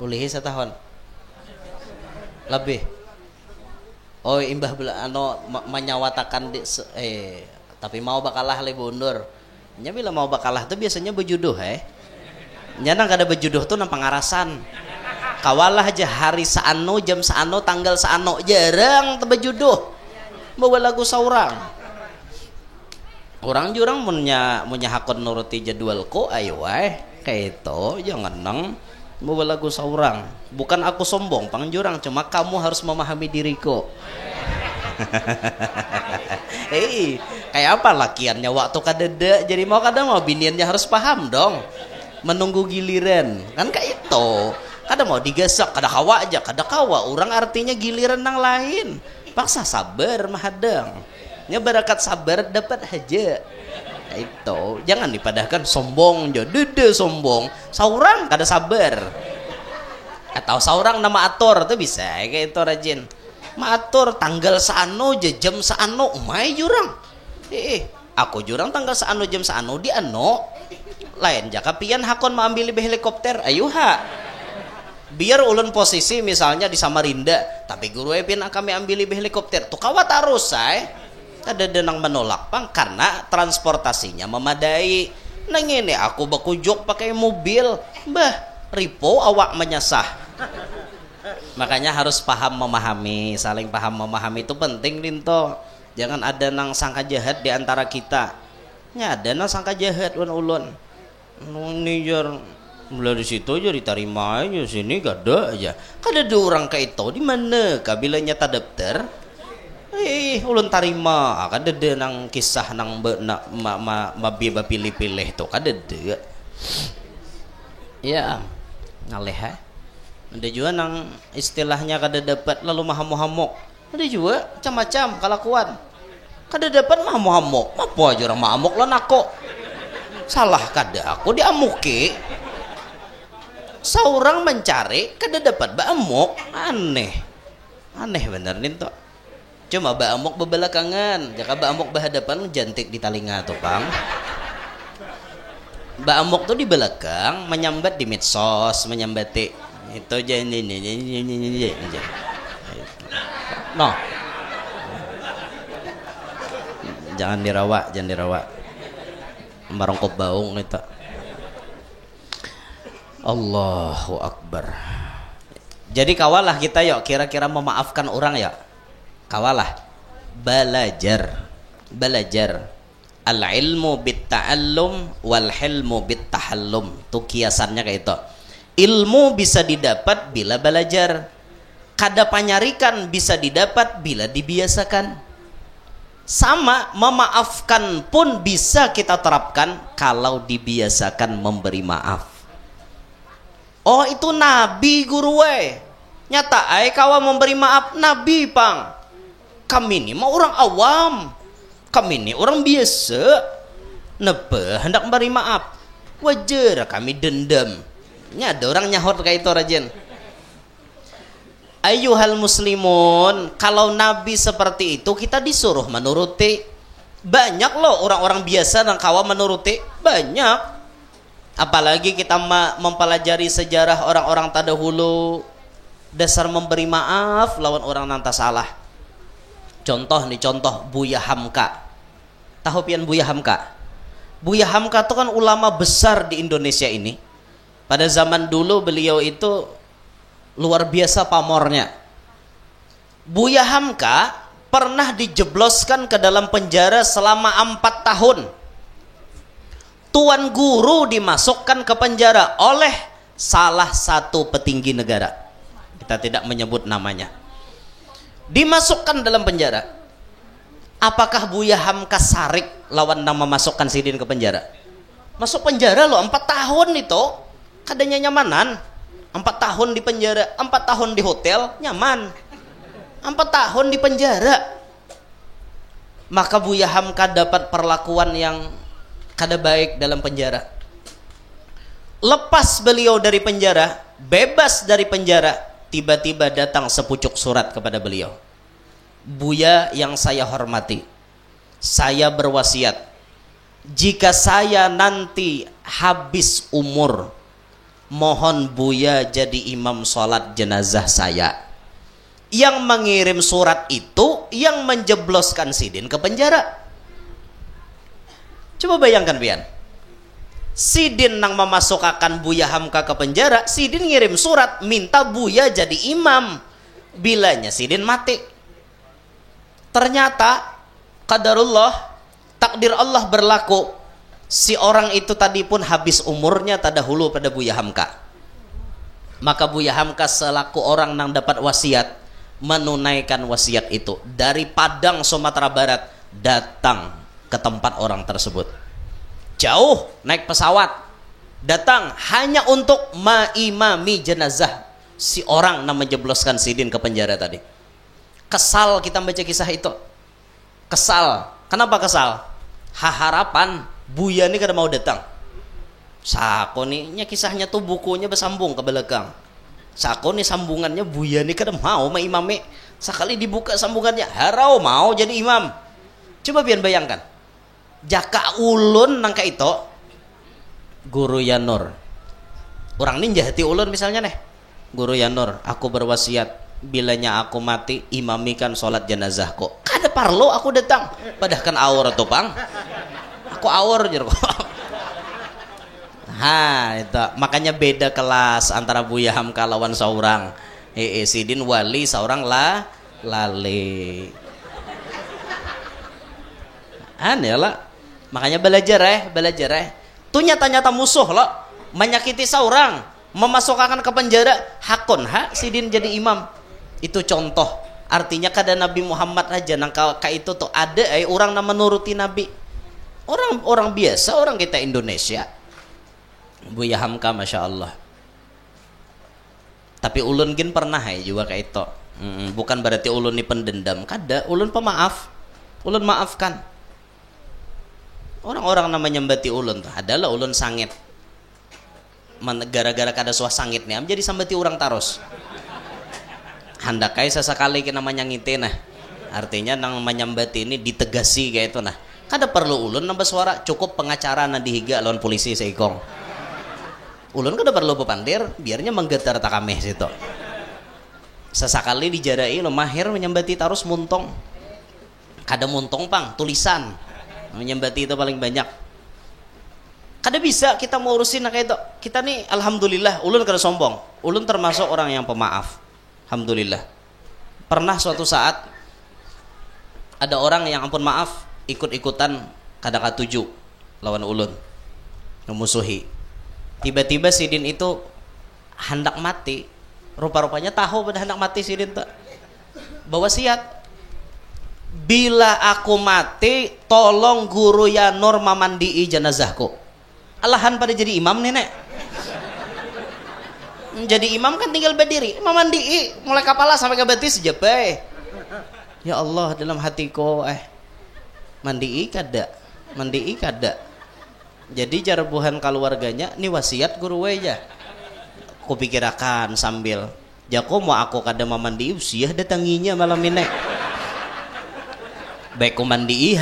ulihi 1 tahun lebih imbah menyawatakan tapi mau bakalah lebih undur nya bila mau bakalah tuh biasanya berjuduh nyana kada berjuduh tuh nang pangarasan kawalah aja hari saano jam saano tanggal saano jarang tuh berjuduh bawa lagu saurang orang jurang punya hakon nuruti jadwalku ayo kayak itu jangan nang bawa lagu saurang bukan aku sombong pang jurang cuma kamu harus memahami diriku. Kayak apa lakiannya waktu kadeda jadi mau kadang mau biniannya harus paham dong menunggu giliran kan kayak itu kada mau digesek kada kawa aja kada kawa orang artinya giliran nang lain paksa sabar mahadang nya barakat sabar dapat aja itu jangan dipadahkan sombong dede sombong saurang kada sabar atau saurang nama atur tuh bisa kayak itu rajin Matur tanggal saano jam saano umay jurang. Aku jurang tanggal saano jam saano di ano. Lain jaka pian hakon maambil lebih helikopter ayo ha. Biar ulun posisi misalnya di Samarinda, tapi guru pian kami ambil lebih helikopter. Tuh kawat arus say. Ada denang menolak pang karena transportasinya memadai. Nang ini aku bakujok pakai mobil. Mbah, ripo awak menyasah. Makanya harus paham memahami, saling paham memahami itu penting Linto. Jangan ada nang sangka jahat di antara kita. Nya ada nang sangka jahat ulun. Ini jar mulai di situ aja diterima aja sini gak ada aja. Kada ada orang kayak itu di mana? Kabila nyata daftar. Ulun tarima. Kada ada nang kisah nang pilih-pilih tuh kada ada. Ya, ngaleh ha. Ada juga nang istilahnya kada dapat lalu mahamuk-hamuk. Ada juga macam-macam kelakuan. Kada dapat mahamuk-hamuk. Apa aja orang mahamuk lan aku. Salah kada aku diamuki. Seorang mencari kada dapat baamuk. Aneh. Aneh bener nih tuh. Cuma baamuk bebelakangan. Jika baamuk berhadapan jantik di talinga tuh Bang. Baamuk tuh di belakang menyambat di medsos, menyambati itu ini. No. Jangan dirawat. Marongkop baung itu. Allahu Akbar. Jadi kawalah kita yuk kira-kira memaafkan orang ya. Kawalah. Belajar. Al ilmu bit ta'allum wal hilmu bit tahallum. Tuh kiasannya kayak itu. Ilmu bisa didapat bila belajar. Kada panyarikan bisa didapat bila dibiasakan. Sama memaafkan pun bisa kita terapkan kalau dibiasakan memberi maaf. Oh itu nabi guru we. Nyata kawa memberi maaf nabi pang. Kami ini mah orang awam. Kami ini orang biasa. Napa hendak memberi maaf. Wajar kami dendam. Nya ada orang nyahor kayak itu rajin. Ayuhal muslimun, kalau nabi seperti itu kita disuruh menuruti. Banyak loh orang-orang biasa dan kawa menuruti, banyak. Apalagi kita mempelajari sejarah orang-orang terdahulu, dasar memberi maaf lawan orang nanta salah. Contoh Buya Hamka. Tahu pian Buya Hamka? Buya Hamka itu kan ulama besar di Indonesia ini. Pada zaman dulu beliau itu luar biasa pamornya. Buya Hamka pernah dijebloskan ke dalam penjara selama 4 tahun. Tuan guru dimasukkan ke penjara oleh salah satu petinggi negara. Kita tidak menyebut namanya. Dimasukkan dalam penjara. Apakah Buya Hamka sarik lawan nama masukkan Sidin ke penjara? Masuk penjara loh 4 tahun itu. Kadanya nyamanan. 4 tahun di penjara, 4 tahun di hotel, nyaman. 4 tahun di penjara. Maka Buya Hamka dapat perlakuan yang kada baik dalam penjara. Lepas beliau dari penjara, bebas dari penjara, tiba-tiba datang sepucuk surat kepada beliau. Buya yang saya hormati, saya berwasiat, jika saya nanti habis umur, mohon Buya jadi imam sholat jenazah saya. Yang mengirim surat itu yang menjebloskan Sidin ke penjara. Coba bayangkan pian. Sidin nang memasukkan Buya Hamka ke penjara, Sidin ngirim surat minta Buya jadi imam. Bilanya Sidin mati. Ternyata qadarullah, takdir Allah berlaku. Si orang itu tadi pun habis umurnya terdahulu pada Buya Hamka. Maka Buya Hamka selaku orang yang dapat wasiat menunaikan wasiat itu. Dari Padang Sumatera Barat datang ke tempat orang tersebut. Jauh naik pesawat datang hanya untuk mengimami jenazah si orang yang menjebloskan Sidin ke penjara tadi. Kesal kita baca kisah itu. Kesal. Kenapa kesal? Harapan Buya ini kada mau datang. Sako nih kisahnya tuh bukunya bersambung ke belakang. Sako nih sambungannya Buya ini kada mau imami. Sekali dibuka sambungannya, harau mau jadi imam. Coba pian bayangkan. Jaka ulun nangka itu Guru Yanur. Orang ninja hati ulun misalnya nih. Guru Yanur, aku berwasiat bilanya aku mati imamikan sholat jenazahku. Kada parlo aku datang. Padahal kan awur tuh pang. Aku awur jero. Ha, itu makanya beda kelas antara Buya Hamka lawan seorang. Sidin wali seorang lale. Aneh lah. Makanya belajar Tuh nyata-nyata musuh loh, menyakiti seorang, memasukkan ke penjara, hakon Sidin jadi imam. Itu contoh. Artinya kada Nabi Muhammad aja nangka itu tuh ada orang nama menuruti Nabi. Orang biasa, orang kita Indonesia. Buya Hamka Masya Allah. Tapi ulun gin pernah juga kayak itu. Bukan berarti ulun ini pendendam, kada. Ulun pemaaf. Ulun maafkan. Orang-orang namanya nyambati ulun tuh adalah ulun sangit. Gara-gara kada suah sangit nih, jadi sambati orang taros. Handakai sesekali kita namanya ngite nah. Artinya nang menyambati ini ditegasi kayak itu nah. Kada perlu ulun nambah suara, cukup pengacara na dihiga lawan polisi seikong. Ulun kada perlu pepandir, biarnya menggetar takameh situ. Sesekali dijarai lo mahir menyambati tarus muntong. Kada muntong pang, tulisan. Menyambati itu paling banyak. Kada bisa kita mau urusin kayak itu. Kita nih alhamdulillah ulun kada sombong. Ulun termasuk orang yang pemaaf. Alhamdulillah. Pernah suatu saat ada orang yang ampun maaf ikut-ikutan kada katuju lawan ulun. Memusuhi. Tiba-tiba Sidin itu hendak mati. Rupa-rupanya tahu pada hendak mati Sidin tak. Bawa siat. Bila aku mati, tolong Guru Yanur mamandii jenazahku. Alahan pada jadi imam nenek. Jadi imam kan tinggal berdiri, mamandii mulai kepala sampai ke betis jepe. Ya Allah dalam hatiku mandii kada. Jadi jarbuhan keluarganya ini wasiat guru ya. Aku pikirakan sambil jako mau aku kada mamandii usia datanginya malam ini. Baik ku mandi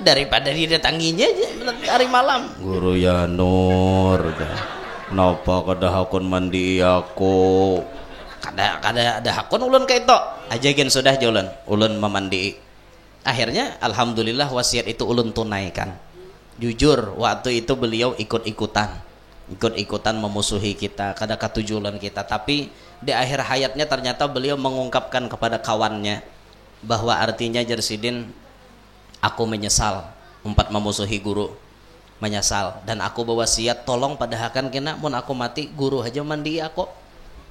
daripada didatanginya hari malam. Guru Yanur, kenapa kada hakun mandi aku? Kada ada hakun ulun kayak itu. Ajakin sudah jalan ulun memandi. Akhirnya alhamdulillah wasiat itu ulun tunaikan. Jujur waktu itu beliau ikut-ikutan memusuhi kita, kada katujulan kita. Tapi di akhir hayatnya ternyata beliau mengungkapkan kepada kawannya bahwa artinya Jarsidin, aku menyesal empat memusuhi guru, menyesal, dan aku berwasiat tolong padahakan kena mun aku mati guru aja mandi aku.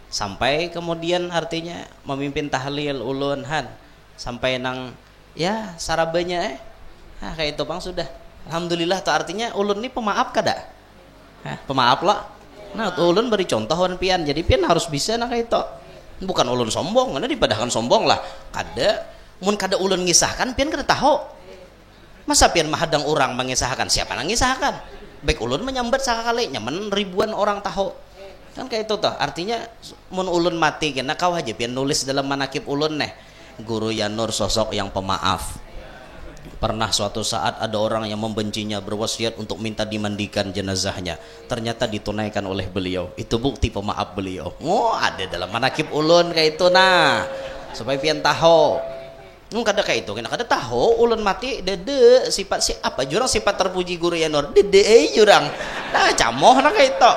Sampai kemudian artinya memimpin tahlil ulun sampai nang ya sarabanya kayak itu bang sudah. Alhamdulillah tuh artinya ulun ini pemaaf kada? Pemaaf lah. Nah tuh ulun beri contoh wan pian, jadi pian harus bisa nah kayak itu. Bukan ulun sombong, karena dipadakan sombong lah. Kada. Mun kada ulun ngisahkan pian kada tahu. Masa pian mahadang orang mengisahkan, siapa nang ngisahkan? Baik ulun menyambat sakali nyaman ribuan orang tahu. Kan kayak itu toh. Artinya mun ulun mati kena kau aja pian nulis dalam manakib ulun Guru Yanur sosok yang pemaaf. Pernah suatu saat ada orang yang membencinya berwasiat untuk minta dimandikan jenazahnya. Ternyata ditunaikan oleh beliau. Itu bukti pemaaf beliau. Ada dalam manakib ulun kayak itu nah. Supaya pian tahu. Kada kayak itu, kada tahu ulun mati dede sifat apa jurang sifat terpuji Guru Yanur dede jurang. Nah camoh nah kayak itu.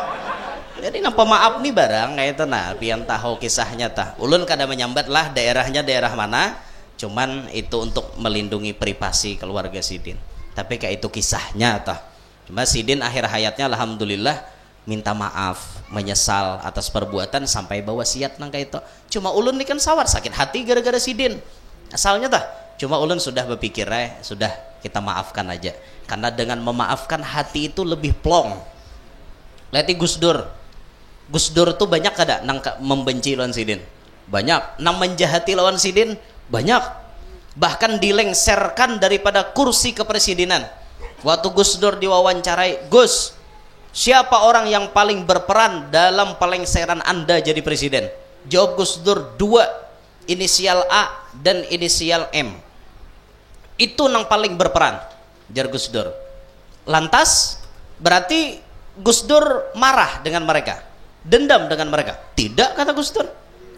Jadi nampak maaf nih barang kayak itu nah pian tahu kisahnya tah. Ulun kada menyambat lah daerahnya daerah mana. Cuman itu untuk melindungi privasi keluarga Sidin. Tapi kayak itu kisahnya tah. Cuma Sidin akhir hayatnya alhamdulillah minta maaf, menyesal atas perbuatan sampai bawa wasiat nang kayak itu. Cuma ulun ini kan sawar sakit hati gara-gara Sidin. Asalnya tah, cuma ulun sudah berpikir sudah kita maafkan aja. Karena dengan memaafkan hati itu lebih plong. Lihat Gus Dur. Gus Dur tuh banyak kada nang membenci lawan Sidin. Banyak, nang menjahati lawan Sidin banyak. Bahkan dilengserkan daripada kursi kepresidenan. Waktu Gus Dur diwawancarai, Gus, siapa orang yang paling berperan dalam pelengseran Anda jadi presiden? Jawab Gus Dur, 2. inisial A dan inisial M. Itu yang paling berperan, jar Gus Dur. Lantas berarti Gus Dur marah dengan mereka, dendam dengan mereka? Tidak, kata Gus Dur.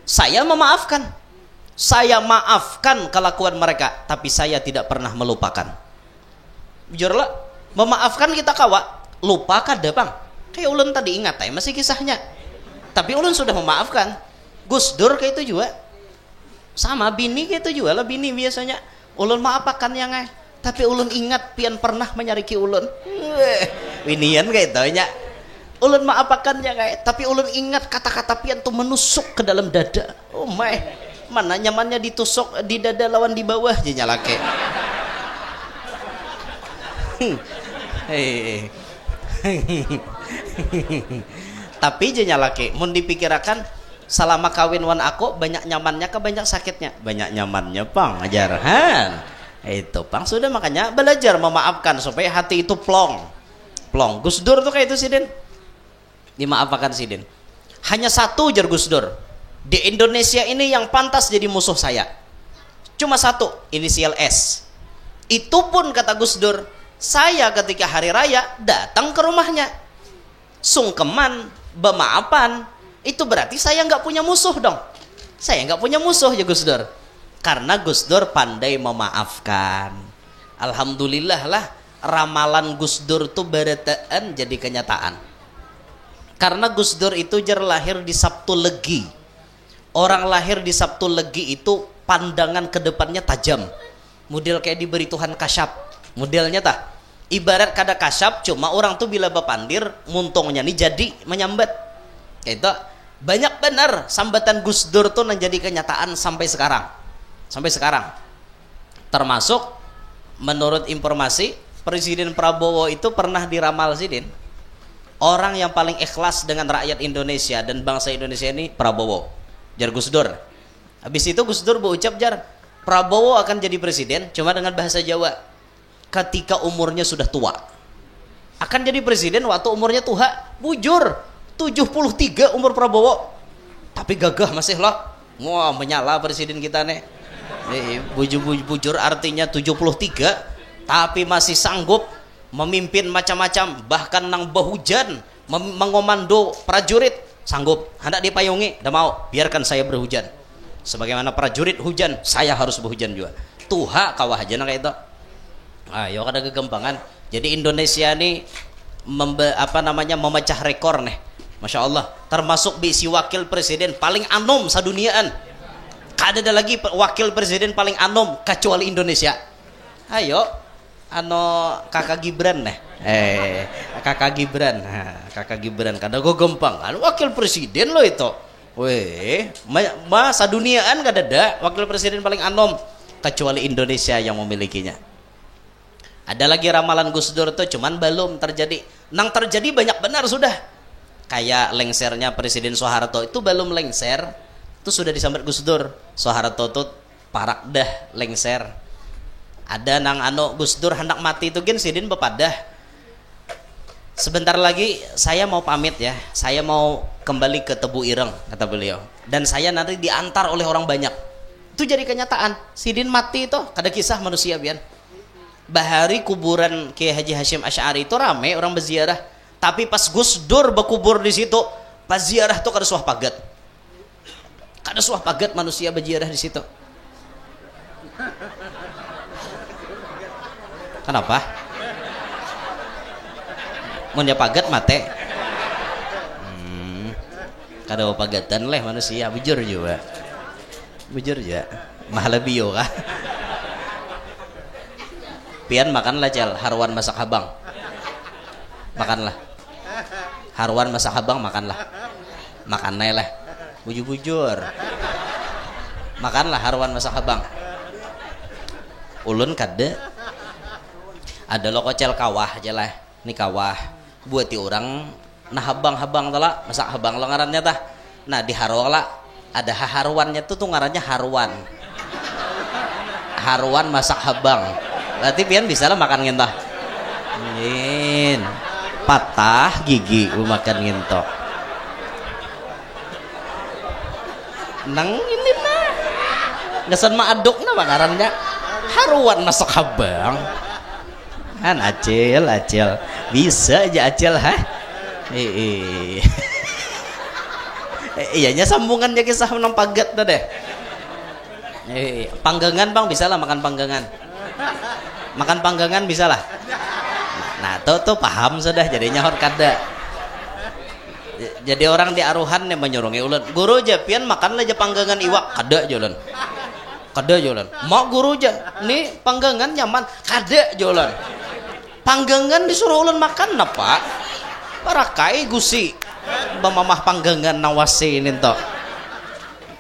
Saya memaafkan. Saya maafkan kelakuan mereka, tapi saya tidak pernah melupakan. Jujurlah, memaafkan kita kawa, lupa kada bang? Kayak ulun tadi ingat masih kisahnya. Tapi ulun sudah memaafkan. Gus Dur kayak itu juga. Sama bini kayak itu juga lah, bini biasanya ulun maapakan yang tapi ulun ingat pian pernah menyariki ulun. Winian kayak itu nya. Ulun maapakan yang tapi ulun ingat kata-kata pian tuh menusuk ke dalam dada. Oh my, mana nyamannya ditusuk di dada lawan di bawah aja nyalake. Tapi aja nyalake mun dipikirakan selama kawin wan aku banyak nyamannya ke banyak sakitnya? Banyak nyamannya pang, ajaran itu pang. Sudah makanya belajar memaafkan supaya hati itu plong. Gus Dur tuh kayak itu Sidin, dimaafkan Sidin. Hanya satu jar Gus Dur di Indonesia ini yang pantas jadi musuh saya, cuma satu, inisial S. Itu pun kata Gus Dur, saya ketika hari raya datang ke rumahnya sungkeman bemaafan, itu berarti saya nggak punya musuh dong. Saya nggak punya musuh ya Gus Dur, karena Gus Dur pandai memaafkan. Alhamdulillah lah, ramalan Gus Dur tuh beretaan jadi kenyataan. Karena Gus Dur itu jar lahir di Sabtu Legi. Orang lahir di Sabtu Legi itu pandangan ke depannya tajam, model kayak diberi Tuhan kasyaf modelnya tah. Ibarat kada kasyaf, cuma orang tuh bila bapandir muntungnya nih jadi menyambat. Itu banyak benar sambatan Gus Dur tuh menjadi kenyataan sampai sekarang. Sampai sekarang. Termasuk menurut informasi Presiden Prabowo itu pernah diramal Sidin, orang yang paling ikhlas dengan rakyat Indonesia dan bangsa Indonesia ini Prabowo, jar Gus Dur. Habis itu Gus Dur berucap jar, Prabowo akan jadi presiden cuma dengan bahasa Jawa ketika umurnya sudah tua. Akan jadi presiden waktu umurnya tua. Bujur 73 umur Prabowo, tapi gagah masih lah. Wah, menyala presiden kita nih. Bujur artinya 73 tapi masih sanggup memimpin macam-macam, bahkan nang berhujan mengomando prajurit sanggup. Hendak dipayungi, dah mau, biarkan saya berhujan. Sebagaimana prajurit hujan, saya harus berhujan juga. Tuha kawah aja nang kayak itu. Ayo kada kegempangan. Jadi Indonesia ini memecah rekor nih. Masya Allah, termasuk bisi wakil presiden paling anom saduniaan. Kada ada lagi wakil presiden paling anom kecuali Indonesia. Ayo, kakak Gibran nih. Kakak Gibran. Kakak Gibran kada go gempang kan wakil presiden lo itu. Weh, saduniaan kada ada wakil presiden paling anom kecuali Indonesia yang memilikinya. Ada lagi ramalan Gus Dur tuh cuman belum terjadi. Nang terjadi banyak benar sudah. Kayak lengsernya Presiden Soeharto itu belum lengser, itu sudah disambat Gus Dur. Soeharto tuh parak dah lengser. Ada nang Gus Dur hendak mati itu gen Sidin bepadah. Sebentar lagi saya mau pamit ya. Saya mau kembali ke Tebu Ireng kata beliau. Dan saya nanti diantar oleh orang banyak. Itu jadi kenyataan. Sidin mati itu kada kisah manusia bian. Bahari kuburan Kiai Haji Hashim Asy'ari itu rame orang berziarah. Tapi pas Gus Dur berkubur di situ, pas ziarah tuh kada suah pagat. Kada suah pagat manusia berziarah di situ. Kenapa? Mun dia pagat mate. Kada pagatan leh manusia, bujur juga. Bujur ya. Mahala bio kah? Pian makanlah Jal, haruan masak habang. Makanlah. Haruan masak habang makanlah. Makanlah lah. Bujur-bujur. Makanlah haruan masak habang. Ulun kada. Ada lo kocel kawah aja lah. Ini kawah. Buat di orang nah habang-habang tala masak habang lo ngarannya tah. Nah di harola ada haruannya tuh ngarannya haruan. Haruan masak habang. Berarti pian bisa lah makan ngentah. Patah gigi makan ngentok nang ini nah Ngesen mah aduk na bakarannya haruan masuk habang kan acil bisa aja acil ha iyanya sambungannya kisah menang pagat tuh deh panggangan bang bisa lah makan panggangan bisa lah nah tuh paham sudah jadinya hor kada jadi orang di aruhan yang menyurungi ulen guru aja pian makan aja panggangan iwak kada jualan mau guru aja nih panggangan nyaman kada jualan panggangan disuruh ulen makan apa parakai gusi bamamah panggangan nawasi ini toh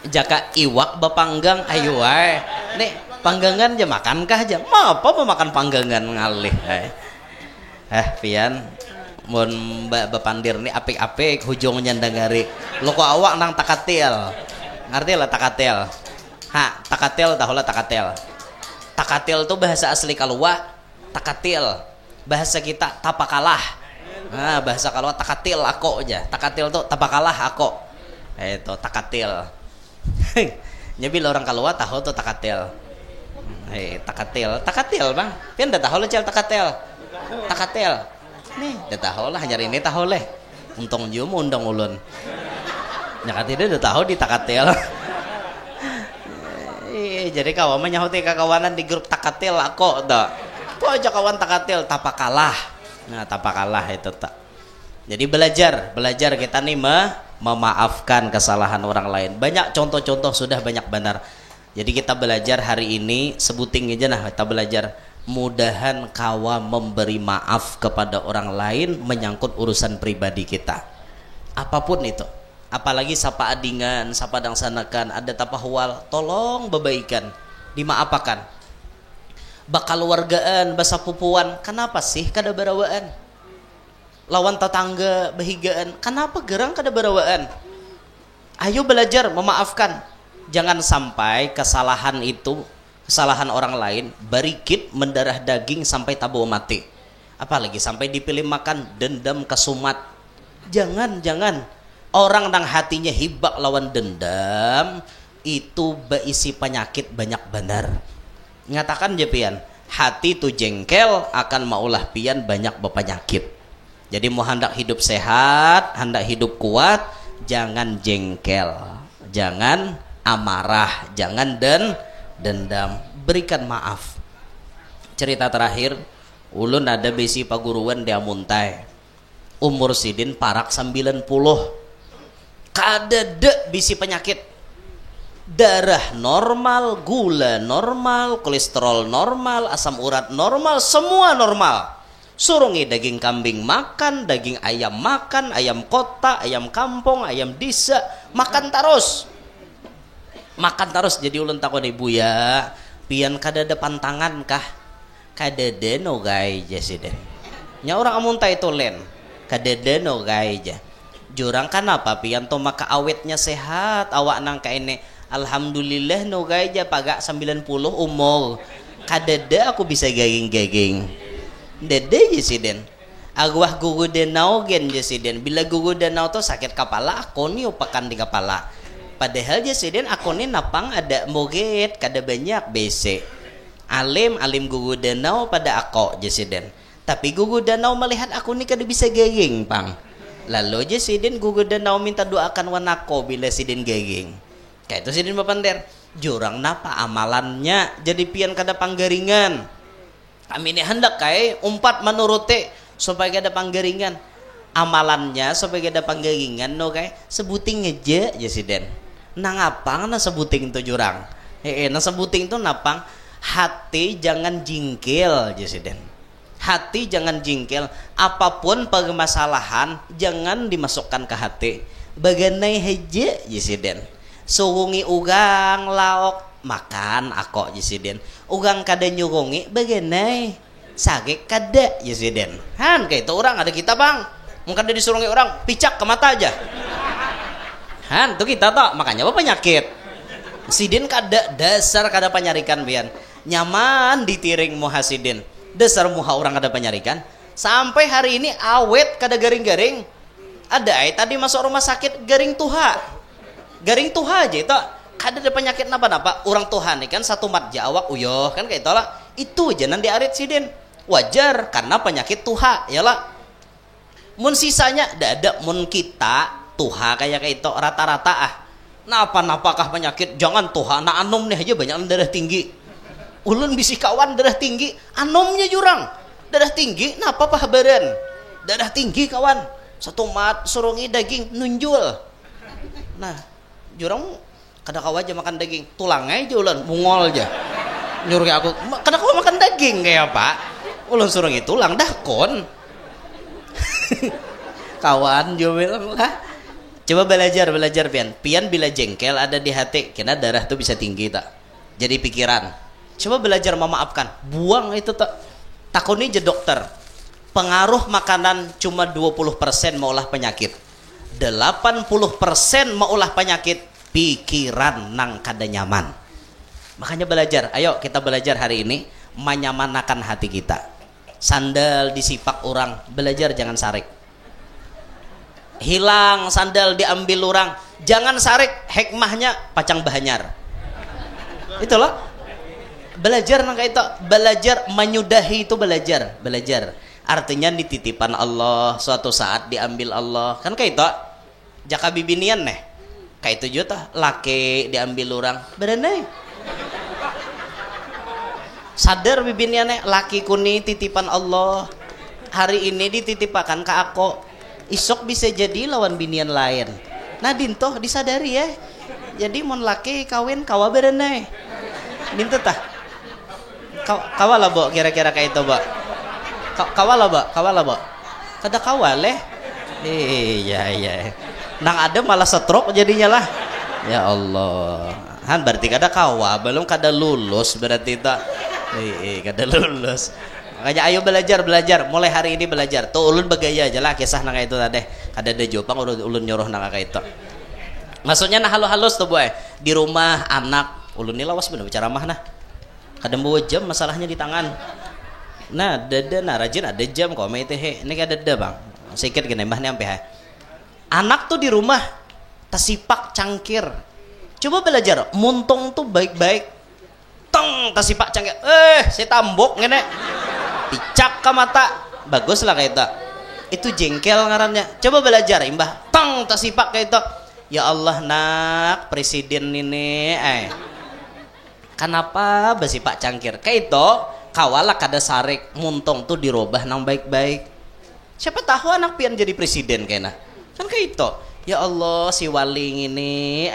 jaka iwak bapanggang ayo wae nih panggangan aja makankah aja mau apa makan panggangan ngalih pian mun bapandir nih apik-apik hujungnya ndangari lo kok awak nang takatil ngerti lah takatil takatil tuh bahasa asli kalua takatil bahasa kita tapakalah nah bahasa kalua takatil ako aja takatil tuh tapakalah ako itu takatil nyebil orang kalua tahu tuh takatil takatil bang pian udah tahu lo cel takatil nih udah tahu lah nyari ini tahu leh untung jum undang ulun nyakat itu udah tahu di takatil jadi kawan menyahuti kakawanan di grup takatil aku dah tuh aja kawan takatil tapakalah nah tapakalah itu tak jadi belajar kita nih memaafkan kesalahan orang lain banyak contoh-contoh sudah banyak benar jadi kita belajar hari ini sebuting aja nah kita belajar mudahan kawa memberi maaf kepada orang lain menyangkut urusan pribadi kita apapun itu apalagi sapa adingan sapa dangsanakan ada tapahwal tolong bebaikan dimaafkan bakal wargaan basa pupuan kenapa sih kada barawaan lawan tetangga bahigaan kenapa gerang kada barawaan ayo belajar memaafkan jangan sampai kesalahan orang lain barikit mendarah daging sampai tabu mati apalagi sampai dipilih makan dendam kesumat jangan orang nang hatinya hibak lawan dendam itu berisi penyakit banyak benar ngatakan je pian hati tu jengkel akan maulah pian banyak berpenyakit jadi mau hendak hidup sehat hendak hidup kuat jangan jengkel jangan amarah jangan dendam berikan maaf cerita terakhir ulun ada besi paguruan dia muntai umur sidin parak 90 kadede bisi penyakit darah normal gula normal kolesterol normal asam urat normal semua normal surungi daging kambing makan daging ayam makan ayam kota ayam kampung ayam desa makan terus jadi ulun takon ibu ya pian kadada pantangan kah kadada no gay jasiden nya orang amunta itu len kadada no gay ja jurang kenapa pian to maka awetnya sehat awak nang ka ini alhamdulillah no gay ja pagak 90 umur kadada aku bisa gaging dede jasiden agwah gugu denau gen jasiden bila gugu denau to sakit kepala aku nih upakan di kepala padahal jasiden aku nih napang ada moget kada banyak BC alim gugu danau pada aku jasiden tapi gugu danau melihat aku nih kada bisa gaging pang lalu jasiden gugu danau minta doakan wanako bila sidin gaging kayak itu sidin bapander jurang napa amalannya jadi pian kada panggaringan kami ini hendak kayak umpat menuruti supaya kada panggaringan amalannya supaya kada panggaringan no kayak sebuting aja jasiden nang apang na sebuting itu jurang na sebuting itu napang hati jangan jingkil jasiden hati jangan jingkil apapun permasalahan jangan dimasukkan ke hati baganai heje jasiden suwungi ugang laok makan ako jasiden ugang kada nyurungi baganai sage kada jasiden han kayak itu orang ada kita bang mungkin ada disurungi orang picak ke mata aja han tuh kita tak makanya apa penyakit sidin kada dasar kada penyarikan bian nyaman ditiring muhasidin dasar muha orang kada penyarikan sampai hari ini awet kada garing-garing ada tadi masuk rumah sakit garing tuha aja itu ada penyakit napa-napa orang Tuhan nih kan satu mat awak uyoh kan kayak itulah itu aja nanti arit sidin wajar karena penyakit tuha ya lah mun sisanya ada mun kita tuha kayak itu rata-rata napa-napakah penyakit jangan tuha nah anom nih aja banyak darah tinggi ulun bisi kawan darah tinggi anomnya jurang darah tinggi napa pahabaran darah tinggi kawan satu mat surungi daging nunjul nah jurang kada kau aja makan daging tulangnya aja ulun mungol aja nyuruh aku kada kau makan daging kayak apa ulun surungi tulang dah kon kawan jo bilang lah coba belajar pian bila jengkel ada di hati kena darah tuh bisa tinggi tak jadi pikiran coba belajar memaafkan buang itu tak takuni je dokter pengaruh makanan cuma 20% maulah penyakit 80% maulah penyakit pikiran nang kada nyaman makanya belajar ayo kita belajar hari ini menyamanakan hati kita sandal disipak orang belajar jangan sarik hilang sandal diambil orang jangan sarik hikmahnya pacang bahanyar itulah belajar nang itu belajar menyudahi itu belajar artinya dititipan Allah suatu saat diambil Allah kan kayak itu jaka bibinian nih kayak itu juta laki diambil orang berenai sadar bibiniannya laki kuni titipan Allah hari ini dititipakan ke aku isok bisa jadi lawan binian lain nah dintoh disadari ya jadi mon laki kawin kawa berenai dintoh tah kawala bo kira-kira kayak itu bo kawala bo kada kawale iya nang ada malah stroke jadinya lah ya Allah han berarti kada kawa belum kada lulus berarti tak kada lulus makanya ayo belajar mulai hari ini belajar tuh ulun begaya aja lah kisah nang itu tadi kada ada jopang ulun nyuruh nang kayak itu maksudnya nah halus tuh boy di rumah anak ulun ini lawas bener bicara mah nah kada bawa jam masalahnya di tangan nah dada nah rajin ada jam kok mete ini kada ada bang sikit gini mbah nih sampai anak tuh di rumah tasipak cangkir coba belajar muntung tuh baik-baik tong tasipak cangkir si tambok ngene dicak ke mata bagus lah kayak itu jengkel ngarannya coba belajar imbah tong tasipak kayak itu ya Allah nak presiden ini kenapa basipak cangkir kayak itu kawala kada sarik muntung tuh dirubah nang baik-baik siapa tahu anak pian jadi presiden kayaknya kan kayak itu ya Allah si wali ini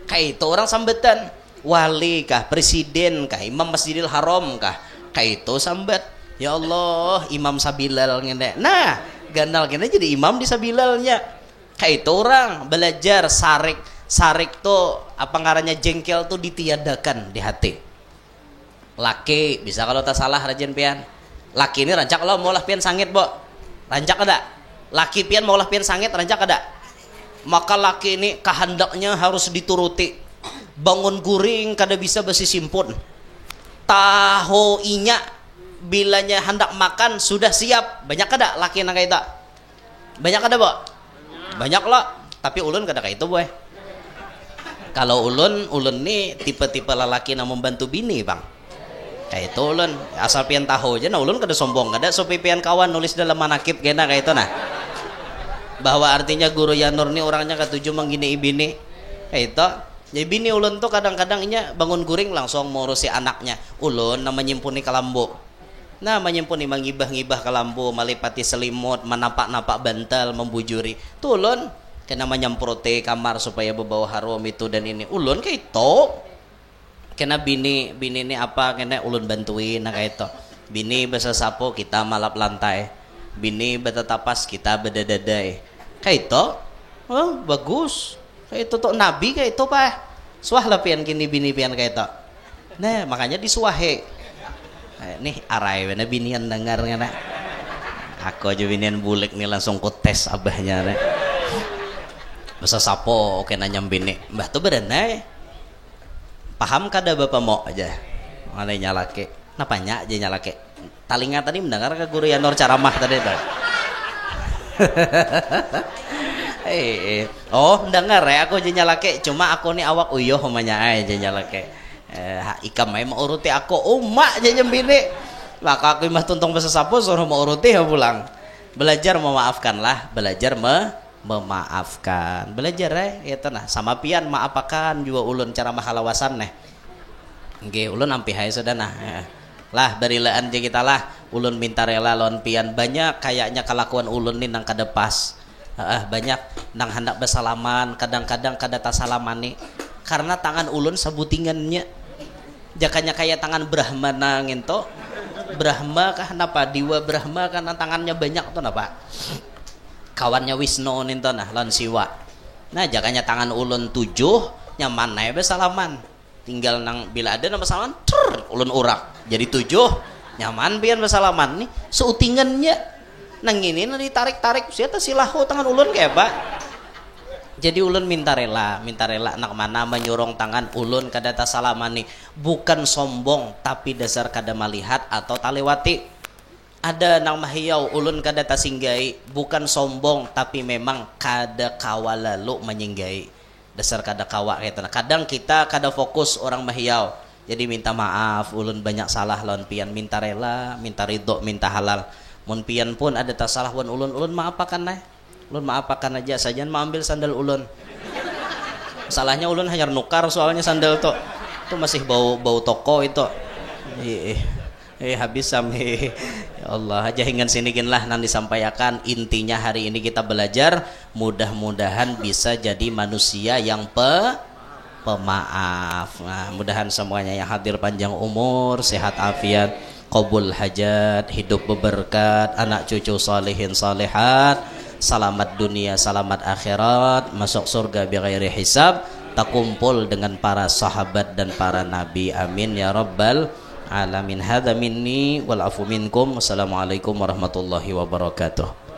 kayak itu orang sambetan wali kah presiden kah imam Masjidil Haram kah kayak itu sambat ya Allah imam Sabilal ngene nah ganal kena jadi imam di Sabilalnya kayak itu orang belajar sarik tuh apa ngarannya jengkel tuh ditiadakan di hati laki bisa kalau tak salah rajin pian laki ini rancak lo maulah pian sangit bo rancak ada laki pian maulah pian sangit rancak ada maka laki ini kehendaknya harus dituruti bangun guring kada bisa besi simpun tahu inya bilanya hendak makan sudah siap banyak kada laki nang kaita banyak kada bo banyak lah tapi ulun kada kayak itu boy kalau ulun nih tipe-tipe lelaki yang membantu bini bang kayak itu ulun asal pian tahu aja nah ulun kada sombong kada so pian kawan nulis dalam manakib gena kayak itu nah bahwa artinya guru Yanur nih orangnya ketujuh menggini bini kayak itu jadi bini ulun tuh kadang-kadang inya bangun guring langsung mengurusi anaknya ulun nama nyimpuni kalambu nah menyimpuni mengibah-ngibah kalambu malipati selimut menapak-napak bantal membujuri tuh ulun kena menyemproti kamar supaya berbau harum itu dan ini ulun kayak itu kena bini ini apa kena ulun bantuin nah kayak itu bini basa sapo kita malap lantai bini betetapas kita bedadadai kayak itu oh bagus kayak itu tuh nabi kayak itu pak suah lah pian kini bini pian kayak itu nah makanya disuahe nih arai bener binian dengar ngana aku aja binian bulik nih langsung ku tes abahnya nih basa sapo oke nanya bini mbah tuh berenai paham kada bapak mau aja mana nyalake napanya aja nyalake talinga tadi mendengar ke guru Yanur ceramah tadi tuh Oh dengar ya aku aja nyalake, cuma aku nih awak uyuh namanya aja nyalake. Ika main mau uruti aku umak aja nyembini. Maka aku mah tuntung bahasa sapu suruh mau uruti ya pulang. Belajar memaafkanlah, belajar memaafkan. Belajar ya nah sama pian maapakan juga ulun cara mahalawasan nih. Nggih ulun ampi hae sudah nah. Lah barilaan aja kita lah ulun minta rela lawan pian banyak kayaknya kelakuan ulun nih nang kadepas. Banyak nang hendak bersalaman kadang-kadang kada tasalamani karena tangan ulun sabutingannya jakanya kayak tangan Brahma nangin to Brahma kah napa Diwa Brahma kan tangannya banyak tuh napa kawannya Wisnu ninto nah lan Siwa nah jakanya tangan ulun 7 nyaman nae bersalaman tinggal nang bila ada nama salaman ulun urak jadi 7 nyaman pian bersalaman nih seutingannya nang ini nanti tarik-tarik siapa silahu tangan ulun kayak pak jadi ulun minta rela nak mana menyurong tangan ulun kada tasalamani bukan sombong tapi dasar kada melihat atau talewati ada nang mahiyau ulun kada tasinggai bukan sombong tapi memang kada kawa lalu menyinggai dasar kada kawa kayak kadang kita kada fokus orang mahiyau jadi minta maaf ulun banyak salah lawan pian minta rela minta ridho minta halal mun pian pun ada tasalah wan ulun maapakan nah ulun maapakan aja saja ambil sandal ulun salahnya ulun hanya nukar soalnya sandal tuh masih bau toko itu habis sampai ya Allah aja hingga sini lah nanti disampaikan intinya hari ini kita belajar mudah-mudahan bisa jadi manusia yang pemaaf nah mudahan semuanya yang hadir panjang umur sehat afiat qabul hajat, hidup berberkat, anak cucu salihin salihat, selamat dunia, selamat akhirat, masuk surga bighairi hisab, takumpul dengan para sahabat dan para nabi. Amin ya rabbal alamin. Hadza minni wal afu minkum. Wassalamualaikum warahmatullahi wabarakatuh.